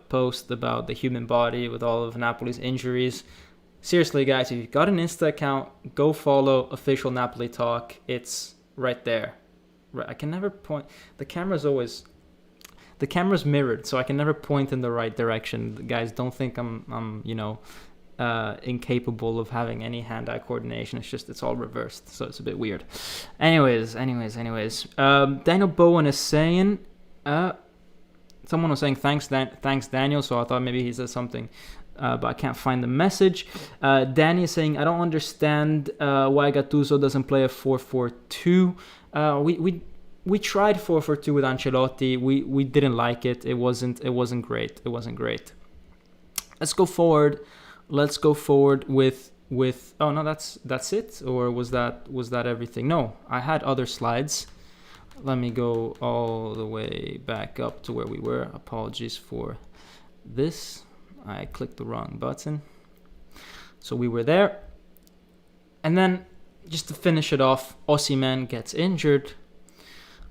post about the human body with all of Napoli's injuries. Seriously, guys, if you've got an Insta account, go follow Official Napoli Talk. It's right there. Right, I can never point. The camera's mirrored, so I can never point in the right direction. Guys, don't think I'm incapable of having any hand-eye coordination. It's all reversed, so it's a bit weird. Anyways. Daniel Bowen is saying, someone was saying thanks Daniel, so I thought maybe he said something. But I can't find the message. Danny is saying, I don't understand why Gattuso doesn't play a 4-4-2. We tried 4-4-2 with Ancelotti. We didn't like it. It wasn't great. Let's go forward with oh no, that's it, or was that everything? No, I had other slides. Let me go all the way back up to where we were. Apologies for this. I clicked the wrong button. So we were there. And then, just to finish it off, Osimhen gets injured.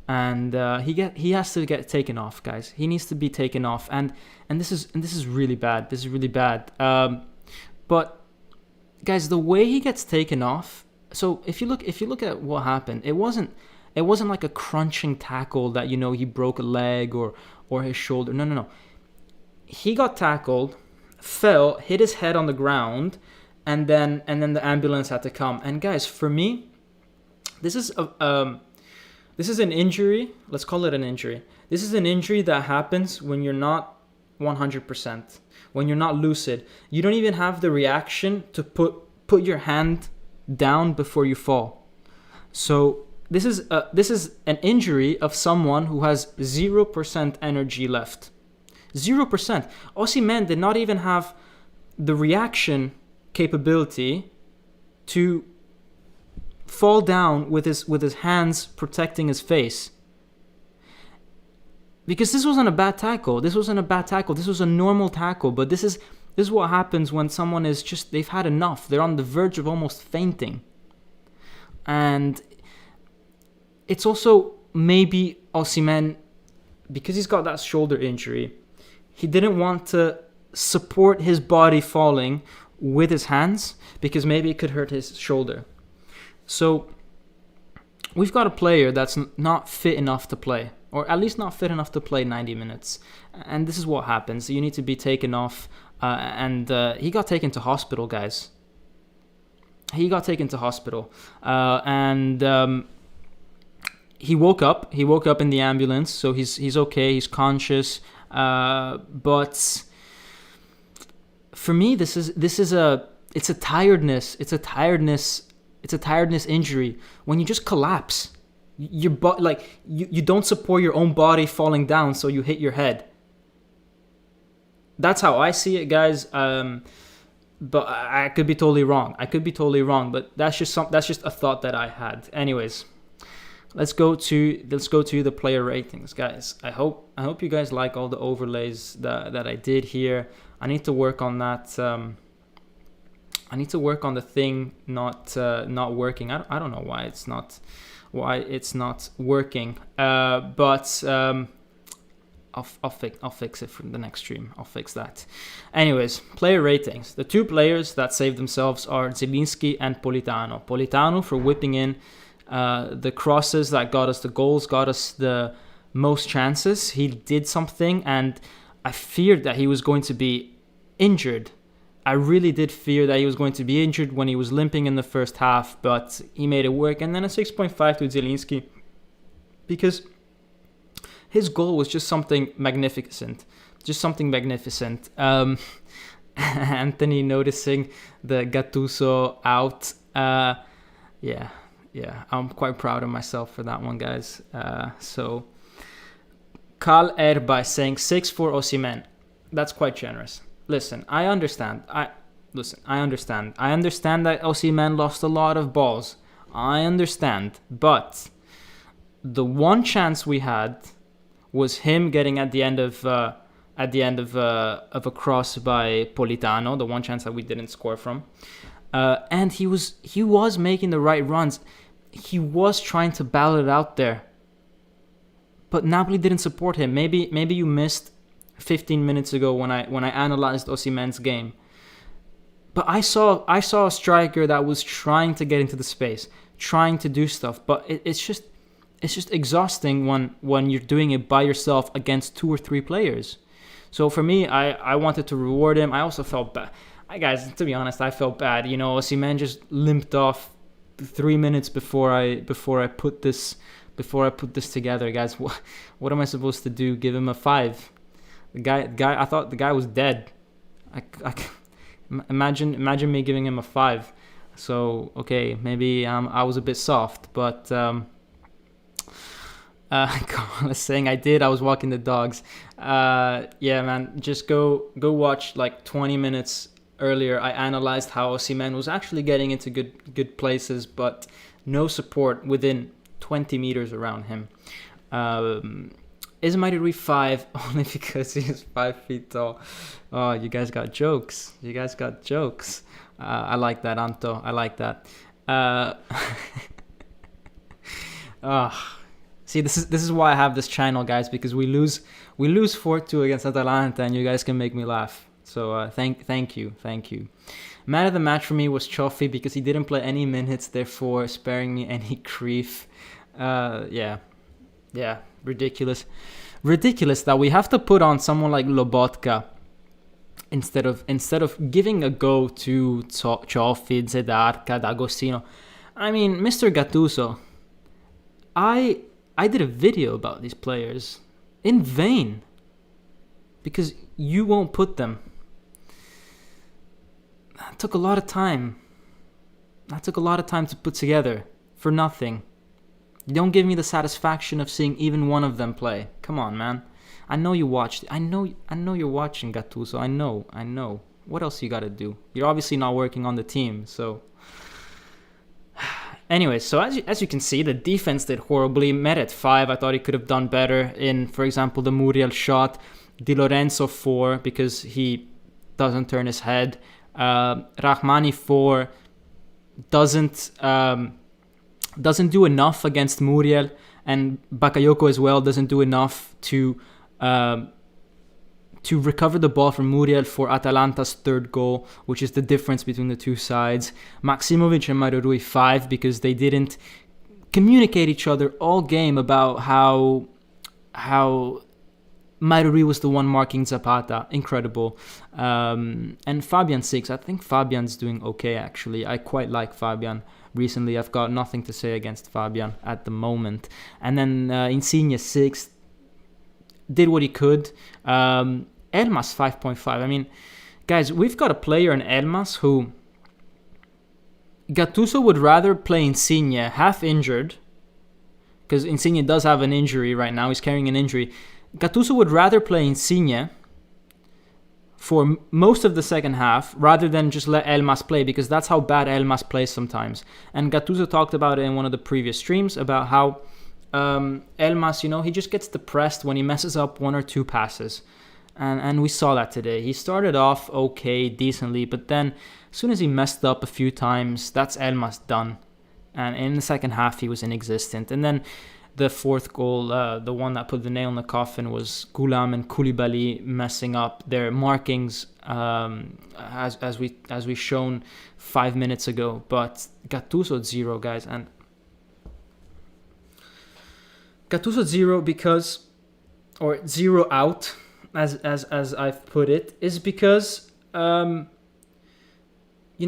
And he has to get taken off, guys. He needs to be taken off. And this is really bad. This is really bad. But, guys, the way he gets taken off... So, if you look at what happened, it wasn't like a crunching tackle that, he broke a leg or his shoulder. No. He got tackled, fell, hit his head on the ground, and then the ambulance had to come. And guys, for me, this is an injury. Let's call it an injury. This is an injury that happens when you're not 100%, when you're not lucid. You don't even have the reaction to put your hand down before you fall. So this is an injury of someone who has 0% energy left. 0%. Osimhen did not even have the reaction capability to fall down with his hands protecting his face. Because this wasn't a bad tackle. This was a normal tackle. But this is what happens when someone is they've had enough. They're on the verge of almost fainting. And it's also maybe Osimhen, because he's got that shoulder injury, he didn't want to support his body falling with his hands because maybe it could hurt his shoulder. So we've got a player that's not fit enough to play, or at least not fit enough to play 90 minutes. And this is what happens. You need to be taken off. And he got taken to hospital, guys. He got taken to hospital. And he woke up. He woke up in the ambulance. So he's okay. He's conscious. But for me, it's a tiredness. It's a tiredness injury when you just collapse. You don't support your own body falling down, so you hit your head. That's how I see it, guys. But I could be totally wrong. But that's just a thought that I had. Anyways, let's go to the player ratings, guys. I hope you guys like all the overlays that I did here. I need to work on that. I need to work on the thing not working. I don't know why it's not working. But I'll fix it for the next stream. I'll fix that. Anyways, player ratings. The two players that saved themselves are Zielinski and Politano. Politano for whipping in the crosses that got us the goals, got us the most chances. He did something, and I feared that he was going to be injured. I really did fear that he was going to be injured when he was limping in the first half, but he made it work. And then a 6.5 to Zielinski, because his goal was just something magnificent. Anthony noticing the Gattuso out. Yeah, I'm quite proud of myself for that one, guys. So, Karl Erba saying 6 for Osimhen. That's quite generous. Listen, I understand. I understand. I understand that Osimhen lost a lot of balls. I understand. But the one chance we had was him getting at the end of a cross by Politano, the one chance that we didn't score from. And he was making the right runs. He was trying to battle it out there. But Napoli didn't support him. Maybe you missed 15 minutes ago when I analyzed Osimhen's game. But I saw a striker that was trying to get into the space, trying to do stuff. But it's just exhausting when you're doing it by yourself against 2 or 3 players. So for me, I wanted to reward him. I also felt bad. Guys, to be honest, I felt bad. You know, Osimhen just limped off 3 minutes before I put this together, guys. What am I supposed to do? Give him a 5? The guy. I thought the guy was dead. Imagine me giving him a 5. So okay, maybe I was a bit soft, but Carl is saying I was walking the dogs. Yeah, man, just go watch like 20 minutes earlier. I analyzed how Osimhen was actually getting into good places, but no support within 20 meters around him. Is Managerial 5 only because he's 5 feet tall? Oh, you guys got jokes. I like that, Anto. I like that. See, this is why I have this channel, guys, because we lose 4-2 against Atalanta, and you guys can make me laugh. So thank you. Man of the match for me was Cioffi because he didn't play any minutes, therefore sparing me any grief. Yeah, ridiculous that we have to put on someone like Lobotka instead of giving a go to Cioffi, Zedarka, D'Agostino. I mean, Mr. Gattuso, I did a video about these players in vain because you won't put them. That took a lot of time. To put together for nothing. You don't give me the satisfaction of seeing even one of them play. Come on, man. I know you watched. I know you're watching, Gattuso. I know. What else you got to do? You're obviously not working on the team, so. Anyway, so as you can see, the defense did horribly. Meret 5. I thought he could have done better in, for example, the Muriel shot. Di Lorenzo 4 because he doesn't turn his head. Rahmani 4 doesn't do enough against Muriel, and Bakayoko as well doesn't do enough to recover the ball from Muriel for Atalanta's third goal, which is the difference between the two sides. Maksimovic and Managerial 5 because they didn't communicate each other all game about how Managerial was the one marking Zapata. Incredible. And Fabian 6. I think Fabian's doing okay, actually. I quite like Fabian. Recently, I've got nothing to say against Fabian at the moment. And then Insigne 6 did what he could. Elmas 5.5. I mean, guys, we've got a player in Elmas who Gattuso would rather play Insigne half injured, because Insigne does have an injury right now. He's carrying an injury. Gattuso would rather play Insigne for most of the second half rather than just let Elmas play, because that's how bad Elmas plays sometimes. And Gattuso talked about it in one of the previous streams about how Elmas, he just gets depressed when he messes up 1 or 2 passes. And we saw that today. He started off okay, decently, but then as soon as he messed up a few times, that's Elmas done. And in the second half, he was inexistent. And then the fourth goal, the one that put the nail in the coffin, was Ghoulam and Koulibaly messing up their markings, as we shown 5 minutes ago. But Gattuso 0, guys, and Gattuso 0 because, or 0 out, as I've put it, is because let me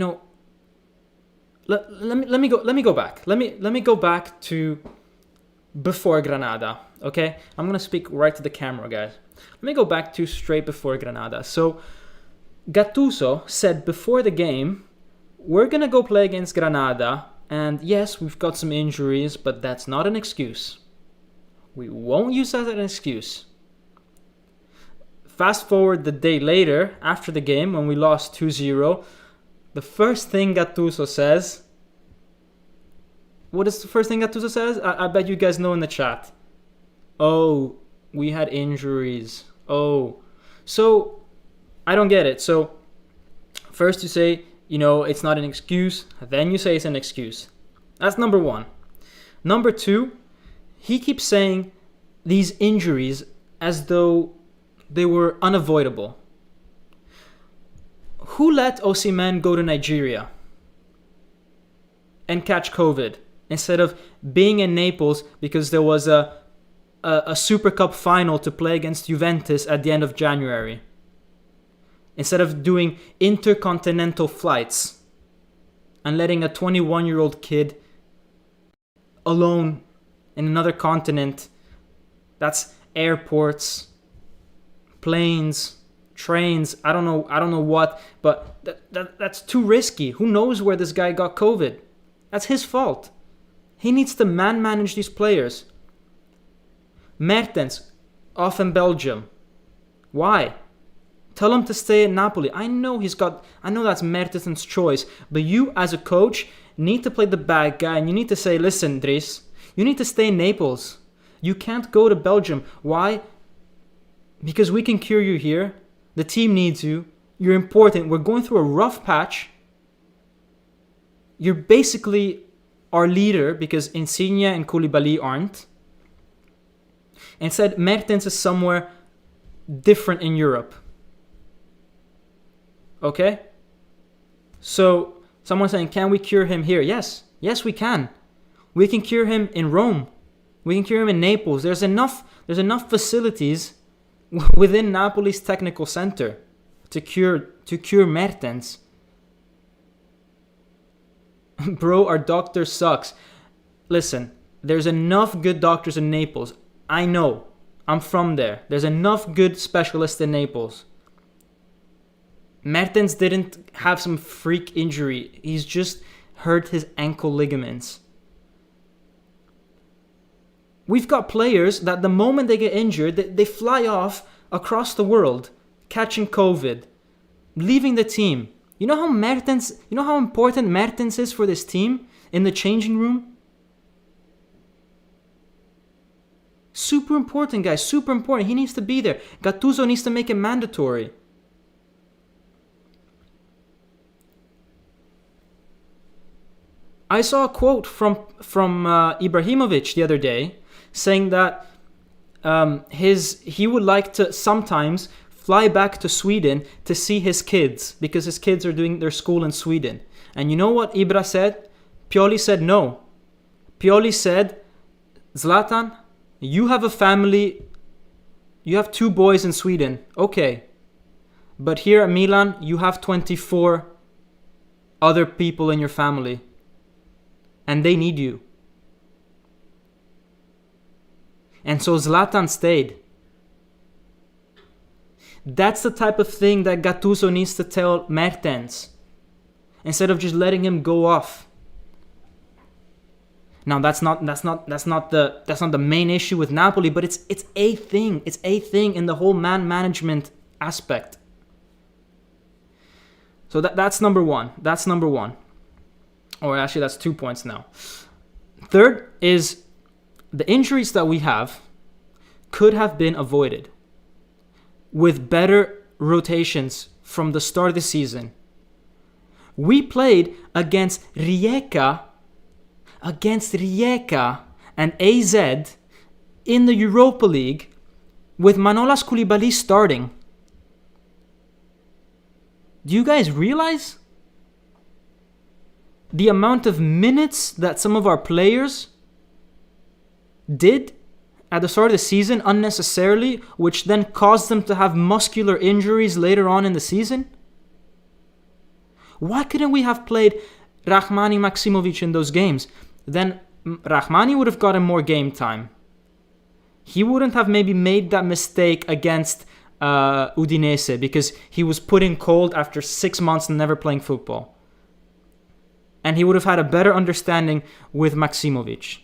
go back. Let me go back to before Granada. Okay, I'm gonna speak right to the camera, guys. Let me go back to straight before Granada. So Gattuso said before the game, we're gonna go play against Granada, and yes, we've got some injuries, but that's not an excuse. We won't use that as an excuse. Fast forward the day later, after the game, when we lost 2-0, the first thing Gattuso says... What is the first thing Gattuso says? I bet you guys know in the chat. Oh, we had injuries. Oh. So, I don't get it. So, first you say, it's not an excuse. Then you say it's an excuse. That's number one. Number two, he keeps saying these injuries as though they were unavoidable. Who let Osimhen go to Nigeria and catch COVID instead of being in Naples because there was a Super Cup final to play against Juventus at the end of January? Instead of doing intercontinental flights and letting a 21-year-old kid alone in another continent, that's airports, planes, trains, I don't know what, but that's too risky. Who knows where this guy got COVID? That's his fault. He needs to manage these players. Mertens, off in Belgium. Why? Tell him to stay in Napoli. I know that's Mertens' choice, but you as a coach need to play the bad guy, and you need to say, listen, Dries, you need to stay in Naples. You can't go to Belgium. Why? Because we can cure you here. The team needs you. You're important. We're going through a rough patch. You're basically our leader because Insigne and Koulibaly aren't. And said Mertens is somewhere different in Europe. Okay? So, someone saying, can we cure him here? Yes. Yes, we can. We can cure him in Rome. We can cure him in Naples. There's enough facilities within Napoli's technical center to cure Mertens. Bro, our doctor sucks. Listen, there's enough good doctors in Naples. I know. I'm from there. There's enough good specialists in Naples. Mertens didn't have some freak injury. He's just hurt his ankle ligaments. We've got players that the moment they get injured, they fly off across the world, catching COVID, leaving the team. You know how important Mertens is for this team in the changing room? Super important, guys. Super important. He needs to be there. Gattuso needs to make it mandatory. I saw a quote from Ibrahimovic the other day saying that he would like to sometimes fly back to Sweden to see his kids because his kids are doing their school in Sweden. And you know what Ibra said? Pioli said no. Pioli said, Zlatan, you have a family, you have 2 boys in Sweden. Okay. But here at Milan, you have 24 other people in your family. And they need you. And so Zlatan stayed. That's the type of thing that Gattuso needs to tell Mertens, instead of just letting him go off. Now that's not the main issue with Napoli, but it's a thing. It's a thing in the whole management aspect. So that's number one. That's number one. Or actually, that's 2 points now. Third is the injuries that we have could have been avoided with better rotations from the start of the season. We played against Rijeka and AZ in the Europa League with Manolas, Koulibaly starting. Do you guys realize the amount of minutes that some of our players did at the start of the season unnecessarily, which then caused them to have muscular injuries later on in the season? Why couldn't we have played Rahmani Maksimovic in those games? Then Rahmani would have gotten more game time. He wouldn't have maybe made that mistake against Udinese because he was put in cold after 6 months and never playing football. And he would have had a better understanding with Maksimovic.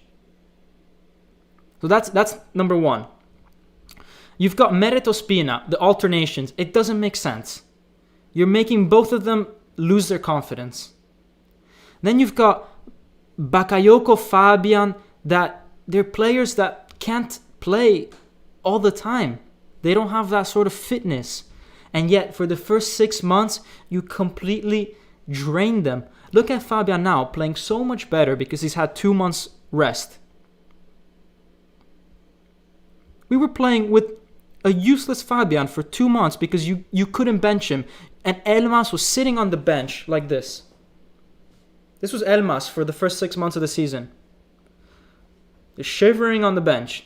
So that's number one. You've got Meret Ospina, the alternations. It doesn't make sense. You're making both of them lose their confidence. Then you've got Bakayoko, Fabian, that they're players that can't play all the time. They don't have that sort of fitness. And yet, for the first 6 months, you completely drained them. Look at Fabian now, playing so much better because he's had 2 months rest. We were playing with a useless Fabian for 2 months because you couldn't bench him. And Elmas was sitting on the bench like this. This was Elmas for the first 6 months of the season. Just shivering on the bench.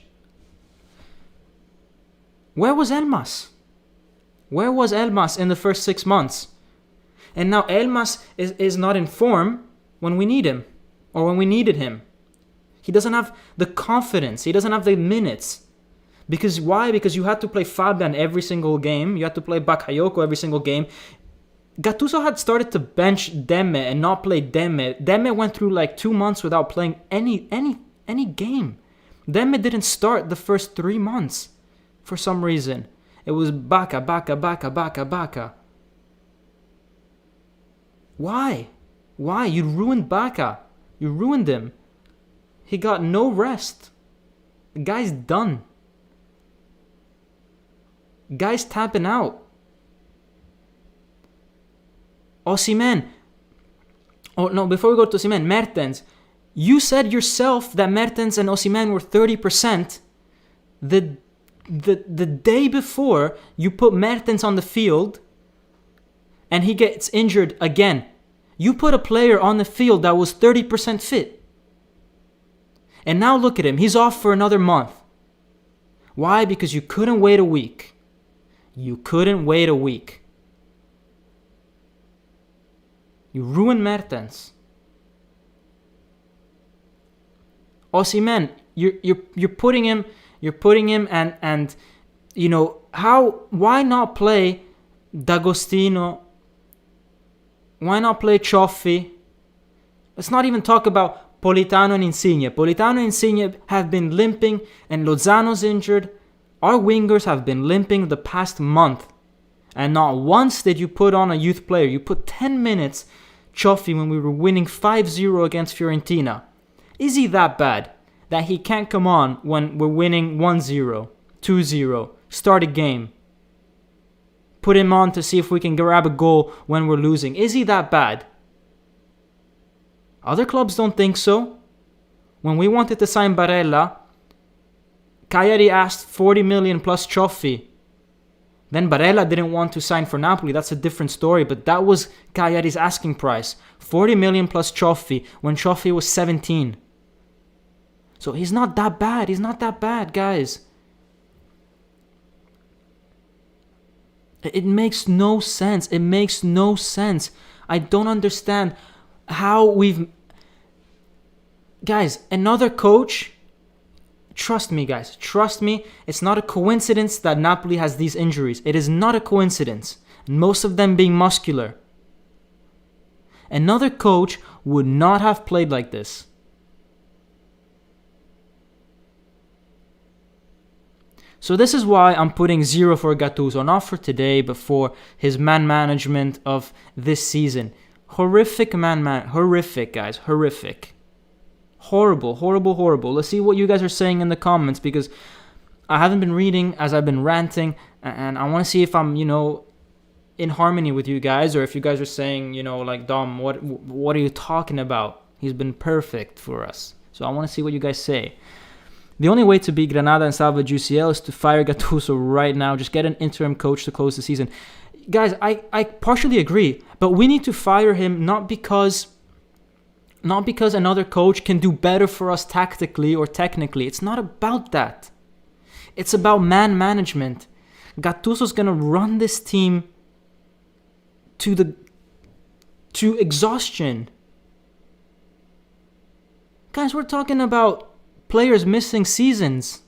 Where was Elmas? Where was Elmas in the first 6 months? And now Elmas is not in form when we need him. Or when we needed him. He doesn't have the confidence. He doesn't have the minutes. Because why? Because you had to play Fabian every single game. You had to play Bakayoko every single game. Gattuso had started to bench Demme and not play Demme. Demme went through like 2 months without playing any game. Demme didn't start the first 3 months for some reason. It was Baka. Why? Why? You ruined Baka. You ruined him. He got no rest. The guy's done. Guy's tapping out. Osimhen. Oh no, before we go to Osimhen, Mertens. You said yourself that Mertens and Osimhen were 30%. The day before you put Mertens on the field and he gets injured again. You put a player on the field that was 30% fit. And now look at him. He's off for another month. Why? Because you couldn't wait a week. You couldn't wait a week. You ruined Mertens. Osimhen, you're putting him and you know why not play D'Agostino? Why not play Cioffi? Let's not even talk about Politano and Insigne. Politano and Insigne have been limping and Lozano's injured. Our wingers have been limping the past month. And not once did you put on a youth player. You put 10 minutes Cioffi when we were winning 5-0 against Fiorentina. Is he that bad that he can't come on when we're winning 1-0, 2-0, start a game? Put him on to see if we can grab a goal when we're losing. Is he that bad? Other clubs don't think so. When we wanted to sign Barella, Cagliari asked 40 million plus Cioffi. Then Barella didn't want to sign for Napoli. That's a different story. But that was Cagliari's asking price. 40 million plus Cioffi when Cioffi was 17. So he's not that bad. He's not that bad, guys. It makes no sense. It makes no sense. I don't understand how we've... Guys, another coach... Trust me, guys. Trust me. It's not a coincidence that Napoli has these injuries. It is not a coincidence. Most of them being muscular. Another coach would not have played like this. So this is why I'm putting 0 for Gattuso. Not for today, but for his man management of this season. Horrific horrific, guys. Horrific. Horrible. Let's see what you guys are saying in the comments, because I haven't been reading as I've been ranting, and I want to see if I'm, in harmony with you guys, or if you guys are saying, like, Dom, what are you talking about? He's been perfect for us. So I want to see what you guys say. The only way to beat Granada and salvage UCL is to fire Gattuso right now. Just get an interim coach to close the season. Guys, I partially agree, but we need to fire him not because another coach can do better for us tactically or technically. It's not about that. It's about man management. Gattuso's going to run this team to exhaustion. Guys, we're talking about players missing seasons.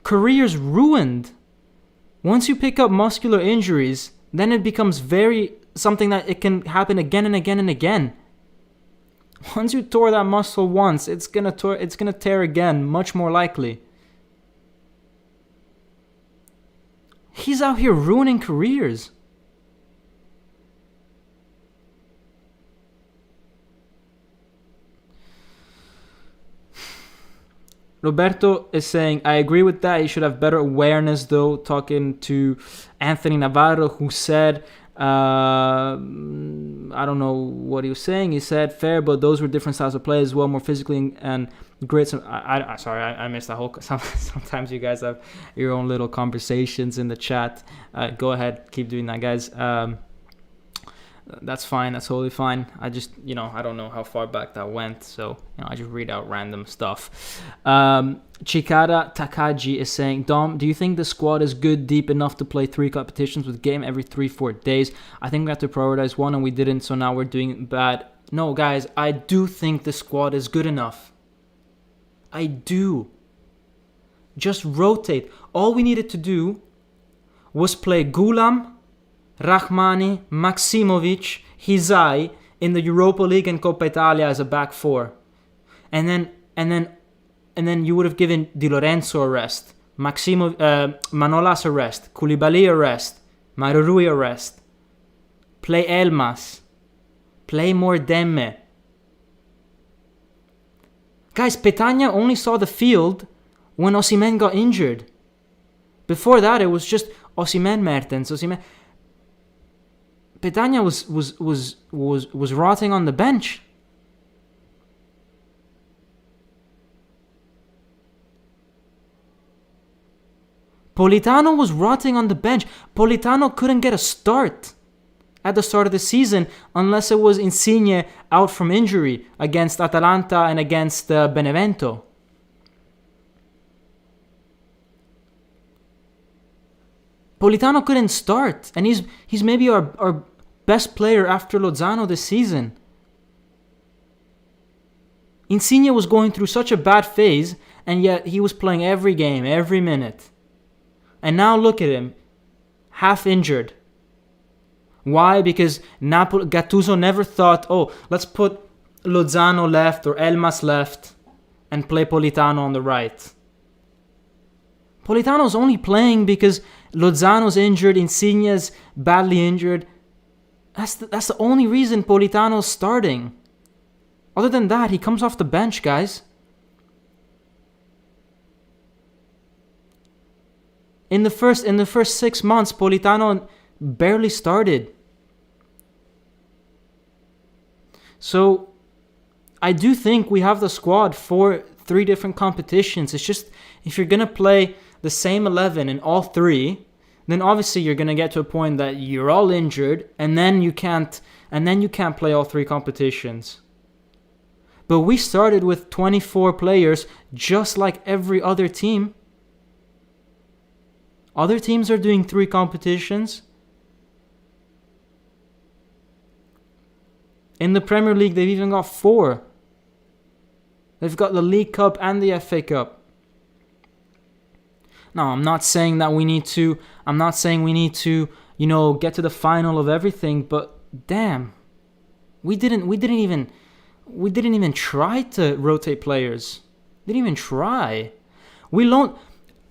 Careers ruined. Once you pick up muscular injuries, then it becomes something that it can happen again and again and again. Once you tore that muscle once, it's gonna tear again, much more likely. He's out here ruining careers. Roberto is saying, I agree with that. He should have better awareness, though. Talking to Anthony Navarro, who said, I don't know what he was saying. He said, fair, but those were different styles of play as well, more physically and great. Sorry, I missed that whole. Sometimes you guys have your own little conversations in the chat. Go ahead, keep doing that, guys. That's fine. That's totally fine. I just, I don't know how far back that went. So, I just read out random stuff. Chikara Takagi is saying, Dom, do you think the squad is good, deep enough to play 3 competitions with game every 3-4 days? I think we have to prioritize one and we didn't, so now we're doing bad. No, guys, I do think the squad is good enough. I do. Just rotate. All we needed to do was play Ghoulam, Rahmani, Maksimovic, Hysaj in the Europa League and Coppa Italia as a back 4. And then you would have given Di Lorenzo a rest, Manolas a rest, Koulibaly a rest, Marurui a rest. Play Elmas. Play more Demme. Guys, Petagna only saw the field when Osimhen got injured. Before that, it was just Osimhen, Mertens, Osimhen. Petagna was rotting on the bench. Politano was rotting on the bench. Politano couldn't get a start at the start of the season unless it was Insigne out from injury against Atalanta and against Benevento. Politano couldn't start, and he's maybe our best player after Lozano this season. Insigne was going through such a bad phase, and yet he was playing every game, every minute. And now look at him, half injured. Why? Because Gattuso never thought, let's put Lozano left or Elmas left and play Politano on the right. Politano's only playing because Lozano's injured, Insigne's badly injured. That's the only reason Politano's starting. Other than that, he comes off the bench, guys. In the first 6 months, Politano barely started. So, I do think we have the squad for 3 different competitions. It's just, if you're going to play the same 11 in all 3, then obviously you're going to get to a point that you're all injured, and then you can't play all 3 competitions. But we started with 24 players, just like every other team. Other teams are doing 3 competitions. In the Premier League, they've even got 4. They've got the League Cup and the FA Cup. Now, I'm not saying we need to, get to the final of everything, but damn. We didn't even try to rotate players. Didn't even try.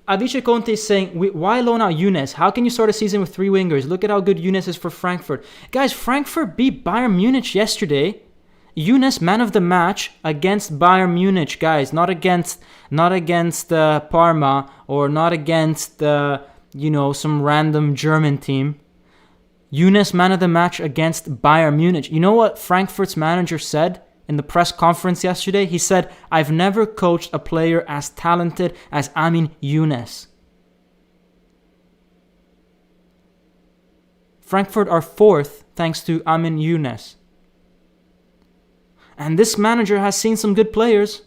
Avice Conte is saying, why loan out Younes? How can you start a season with 3 wingers? Look at how good Younes is for Frankfurt. Guys, Frankfurt beat Bayern Munich yesterday. Younes, man of the match against Bayern Munich, guys. Not against Parma or not against, some random German team. Younes, man of the match against Bayern Munich. You know what Frankfurt's manager said in the press conference yesterday. He said, "I've never coached a player as talented as Amin Younes." Frankfurt are 4th thanks to Amin Younes. And this manager has seen some good players.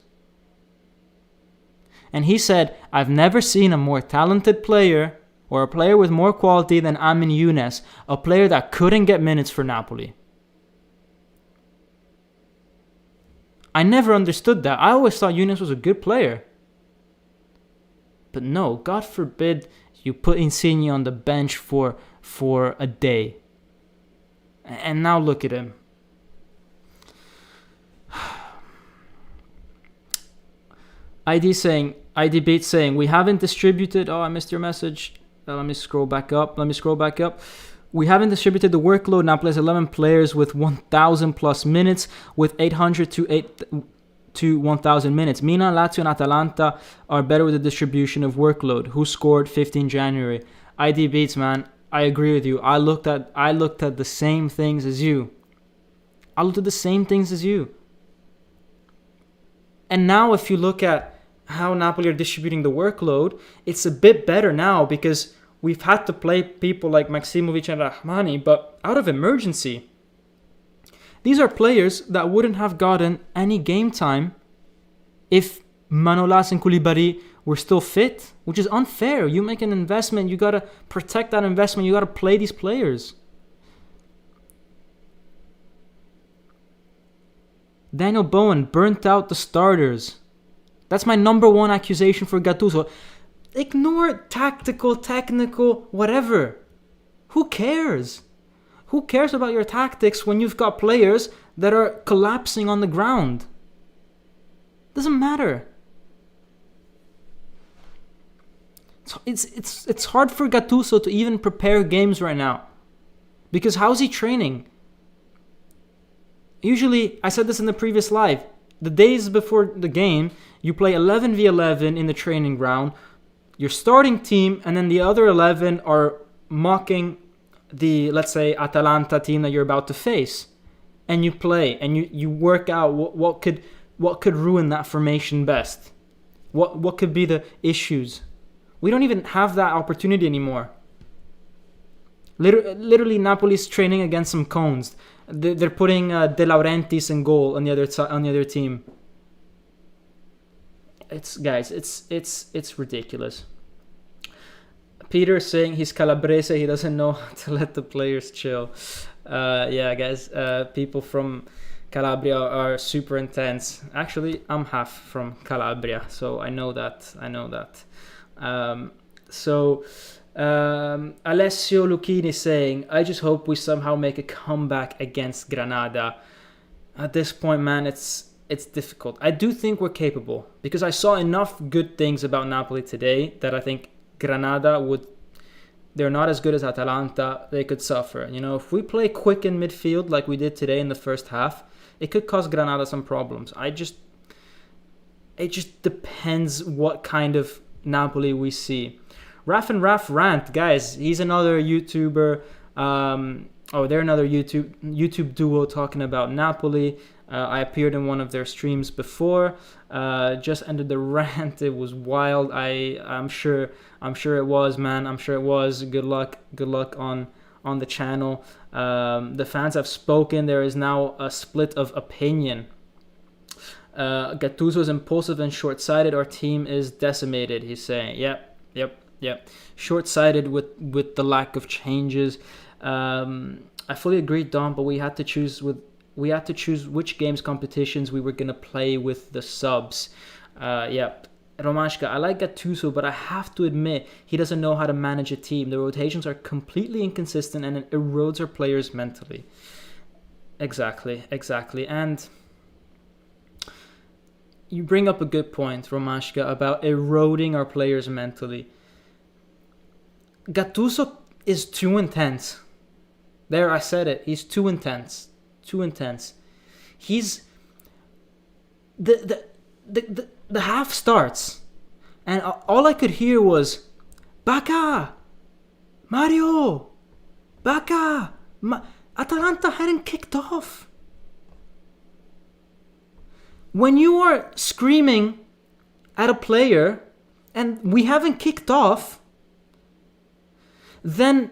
And he said, "I've never seen a more talented player or a player with more quality than Amin Younes, a player that couldn't get minutes for Napoli." I never understood that. I always thought Younes was a good player. But no, God forbid you put Insigne on the bench for a day. And now look at him. ID Beat saying, "We haven't distributed..." Oh, I missed your message. Let me scroll back up. "We haven't distributed the workload. Napoli has 11 players with 1,000 plus minutes, with 800 to 1,000 minutes. Milan, Lazio, and Atalanta are better with the distribution of workload. Who scored 15 January? ID Beats, man. I agree with you. I looked at the same things as you. And now if you look at how Napoli are distributing the workload, it's a bit better now because we've had to play people like Maksimovic and Rahmani, but out of emergency. These are players that wouldn't have gotten any game time if Manolas and Koulibaly were still fit, which is unfair. You make an investment, you got to protect that investment, you got to play these players. Daniel Bowen burnt out the starters. That's my number one accusation for Gattuso. Ignore tactical, technical, whatever. Who cares? Who cares about your tactics when you've got players that are collapsing on the ground? Doesn't matter. It's hard for Gattuso to even prepare games right now. Because how's he training? Usually, I said this in the previous live, the days before the game, you play 11v11 in the training ground, your starting team, and then the other 11 are mocking the, let's say, Atalanta team that you're about to face. And you play, and you work out what could ruin that formation best. What could be the issues. We don't even have that opportunity anymore. Literally, Napoli's training against some cones. They're putting De Laurentiis in goal on the other team. It's ridiculous. Peter saying he's Calabrese, he doesn't know how to let the players chill. Yeah, guys, people from Calabria are super intense. Actually, I'm half from Calabria, so I know that. Alessio Lucchini saying, "I just hope we somehow make a comeback against Granada." At this point, man, it's difficult. I do think we're capable because I saw enough good things about Napoli today that I think Granada they're not as good as Atalanta. They could suffer. If we play quick in midfield like we did today in the first half, it could cause Granada some problems. It just depends what kind of Napoli we see. Raf and Raf Rant, guys, he's another YouTuber. They're another YouTube duo talking about Napoli. I appeared in one of their streams before. Just ended the rant. It was wild. I'm sure it was, man. I'm sure it was. Good luck on the channel. The fans have spoken. There is now a split of opinion. Gattuso is impulsive and short-sighted. Our team is decimated, he's saying. Yep. Short-sighted with the lack of changes. I fully agree, Dom, but we had to choose which games competitions we were going to play with the subs. Romashka, I like Gattuso, but I have to admit he doesn't know how to manage a team. The rotations are completely inconsistent and it erodes our players mentally. Exactly. And you bring up a good point, Romashka, about eroding our players mentally. Gattuso is too intense. There, I said it. He's too intense. He's the half starts, and all I could hear was Bacca, Mario, Bacca. Atalanta hadn't kicked off. when you are screaming at a player and we haven't kicked off, then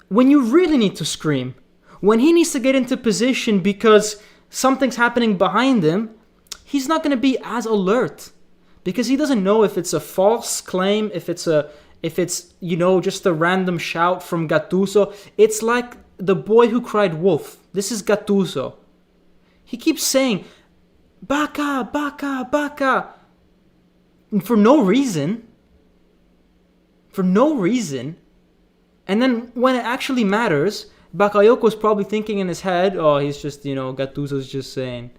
when you really need to scream, when he needs to get into position because something's happening behind him, he's not going to be as alert because he doesn't know if it's a false claim, if it's just a random shout from Gattuso. It's like the boy who cried wolf. This is Gattuso. He keeps saying, Bacca, Bacca, Bacca. For no reason. For no reason. And then when it actually matters, Bakayoko's probably thinking in his head, oh, he's just, Gattuso's just saying,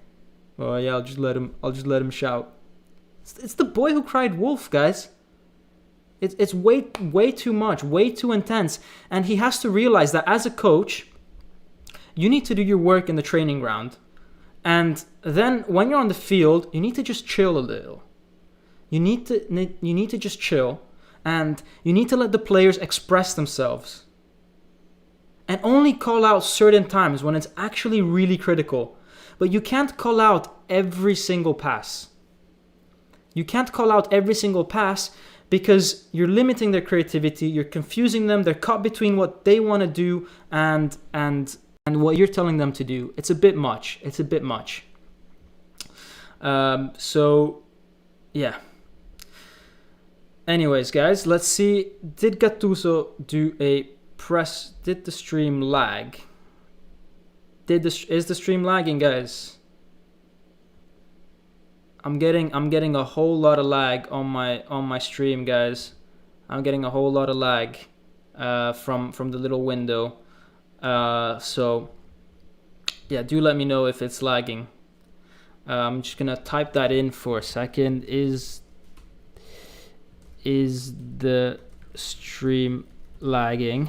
oh yeah, I'll just let him shout. It's the boy who cried wolf, guys. It's way too much, way too intense. And he has to realize that as a coach, you need to do your work in the training ground. And then when you're on the field, you need to just chill a little. You need to just chill. And you need to let the players express themselves. And only call out certain times when it's actually really critical. But you can't call out every single pass. You can't call out every single pass because you're limiting their creativity, you're confusing them, they're caught between what they want to do and what you're telling them to do. It's a bit much. So, yeah. Anyways, guys, let's see. Did Gattuso do a press? Did the stream lag? Is the stream lagging, guys? I'm getting a whole lot of lag on my stream, guys. I'm getting a whole lot of lag from the little window. So yeah, do let me know if it's lagging. I'm just gonna type that in for a second. Is the stream lagging?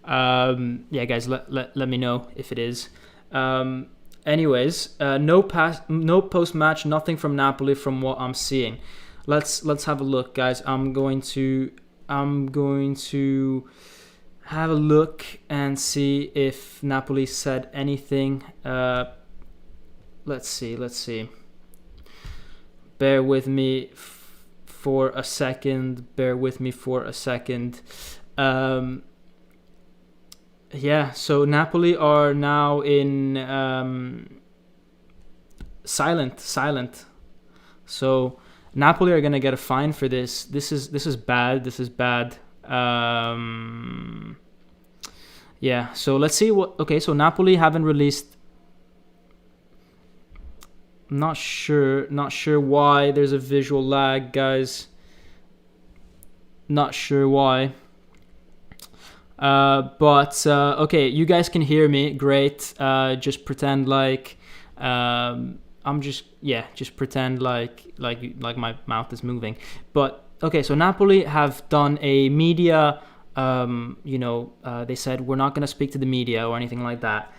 Yeah, guys, let me know if it is. Anyways, no post match, nothing from Napoli from what I'm seeing. Let's have a look, guys. I'm going to have a look and see if Napoli said anything. Let's see. Bear with me for a second. Yeah, so Napoli are now in silent. So Napoli are gonna get a fine for this. This is bad. Yeah. So let's see what. Okay, so Napoli haven't released. Not sure why there's a visual lag, guys. Not sure why. But okay, you guys can hear me. Great. Just pretend like just pretend like my mouth is moving. But okay, so Napoli have done a media. They said we're not going to speak to the media or anything like that.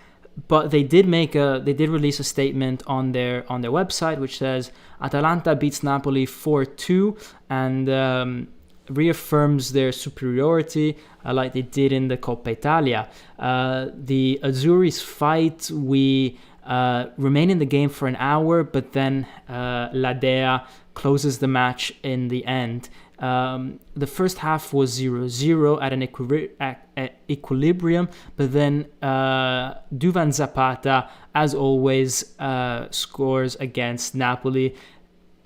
But they did release a statement on their website which says Atalanta beats Napoli 4-2 and reaffirms their superiority like they did in the Coppa Italia. The Azzurri's fight, we remain in the game for an hour, but then La Dea closes the match in the end. The first half was 0-0 at an equilibrium, but then Duvan Zapata, as always, scores against Napoli.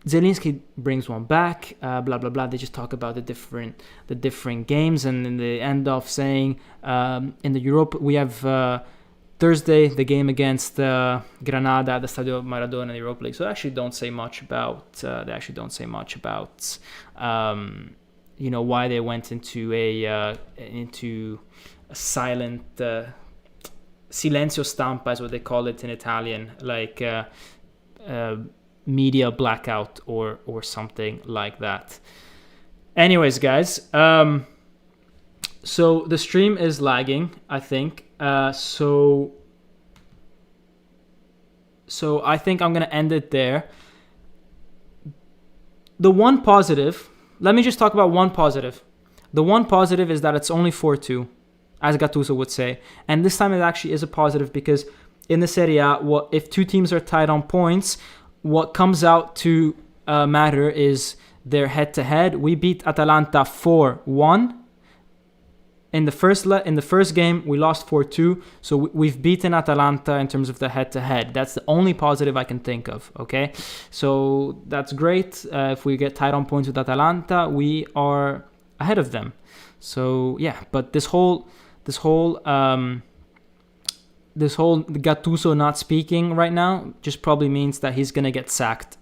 Zielinski brings one back, blah, blah, blah. They just talk about the different games, and then they end off saying, in the Europa, we have Thursday, the game against Granada at the Stadio Maradona in the Europa League. So they actually don't say much about, why they went into a silent, silenzio stampa is what they call it in Italian, like media blackout or something like that. Anyways, guys, so the stream is lagging, I think. So I think I'm gonna end it there. The one positive, let me just talk about one positive. The one positive is that it's only 4-2, as Gattuso would say, and this time it actually is a positive because in the Serie A, if two teams are tied on points, what comes out to matter is their head-to-head. We beat Atalanta 4-1. In the first game, we lost 4-2. So we've beaten Atalanta in terms of the head-to-head. That's the only positive I can think of, okay? So that's great. If we get tied on points with Atalanta, we are ahead of them. So, yeah, but this whole Gattuso not speaking right now just probably means that he's going to get sacked.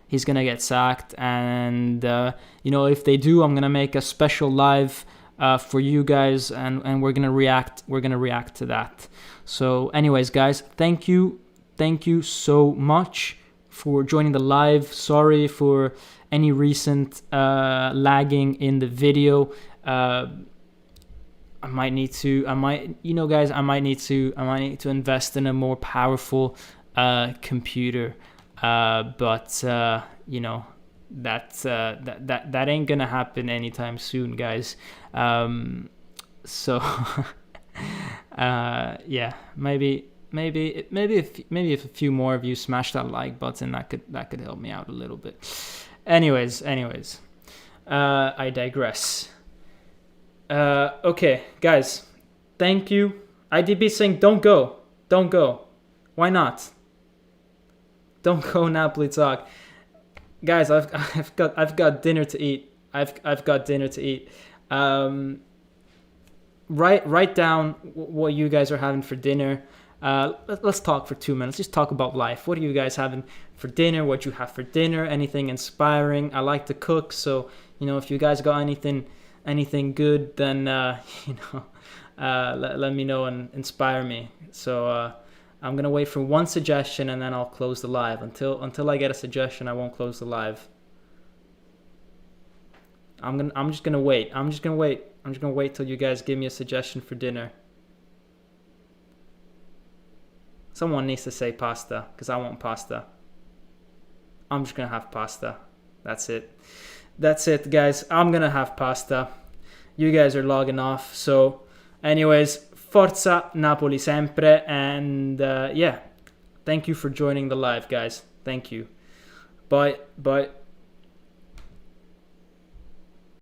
He's going to get sacked. And, if they do, I'm going to make a special live for you guys. And we're going to react. We're going to react to that. So anyways, guys, thank you. Thank you so much for joining the live. Sorry for any recent lagging in the video. I might need to invest in a more powerful computer, but that ain't gonna happen anytime soon, guys. So yeah, maybe if a few more of you smash that like button, that could help me out a little bit. Anyways, I digress. Okay, guys, thank you. IDB saying don't go. Why not? Don't go, Napoli talk. Guys, I've got dinner to eat. I've got dinner to eat. Write down what you guys are having for dinner. Let's talk for 2 minutes. Just talk about life. What are you guys having for dinner? What you have for dinner? Anything inspiring? I like to cook, so if you guys got anything good, then let me know and inspire me. So I'm gonna wait for one suggestion and then I'll close the live. Until I get a suggestion, I won't close the live. I'm just gonna wait till you guys give me a suggestion for dinner. Someone needs to say pasta, because I want pasta. I'm just gonna have pasta. That's it, guys. I'm gonna have pasta. You guys are logging off. So, anyways, Forza Napoli sempre. And yeah, thank you for joining the live, guys. Thank you. Bye.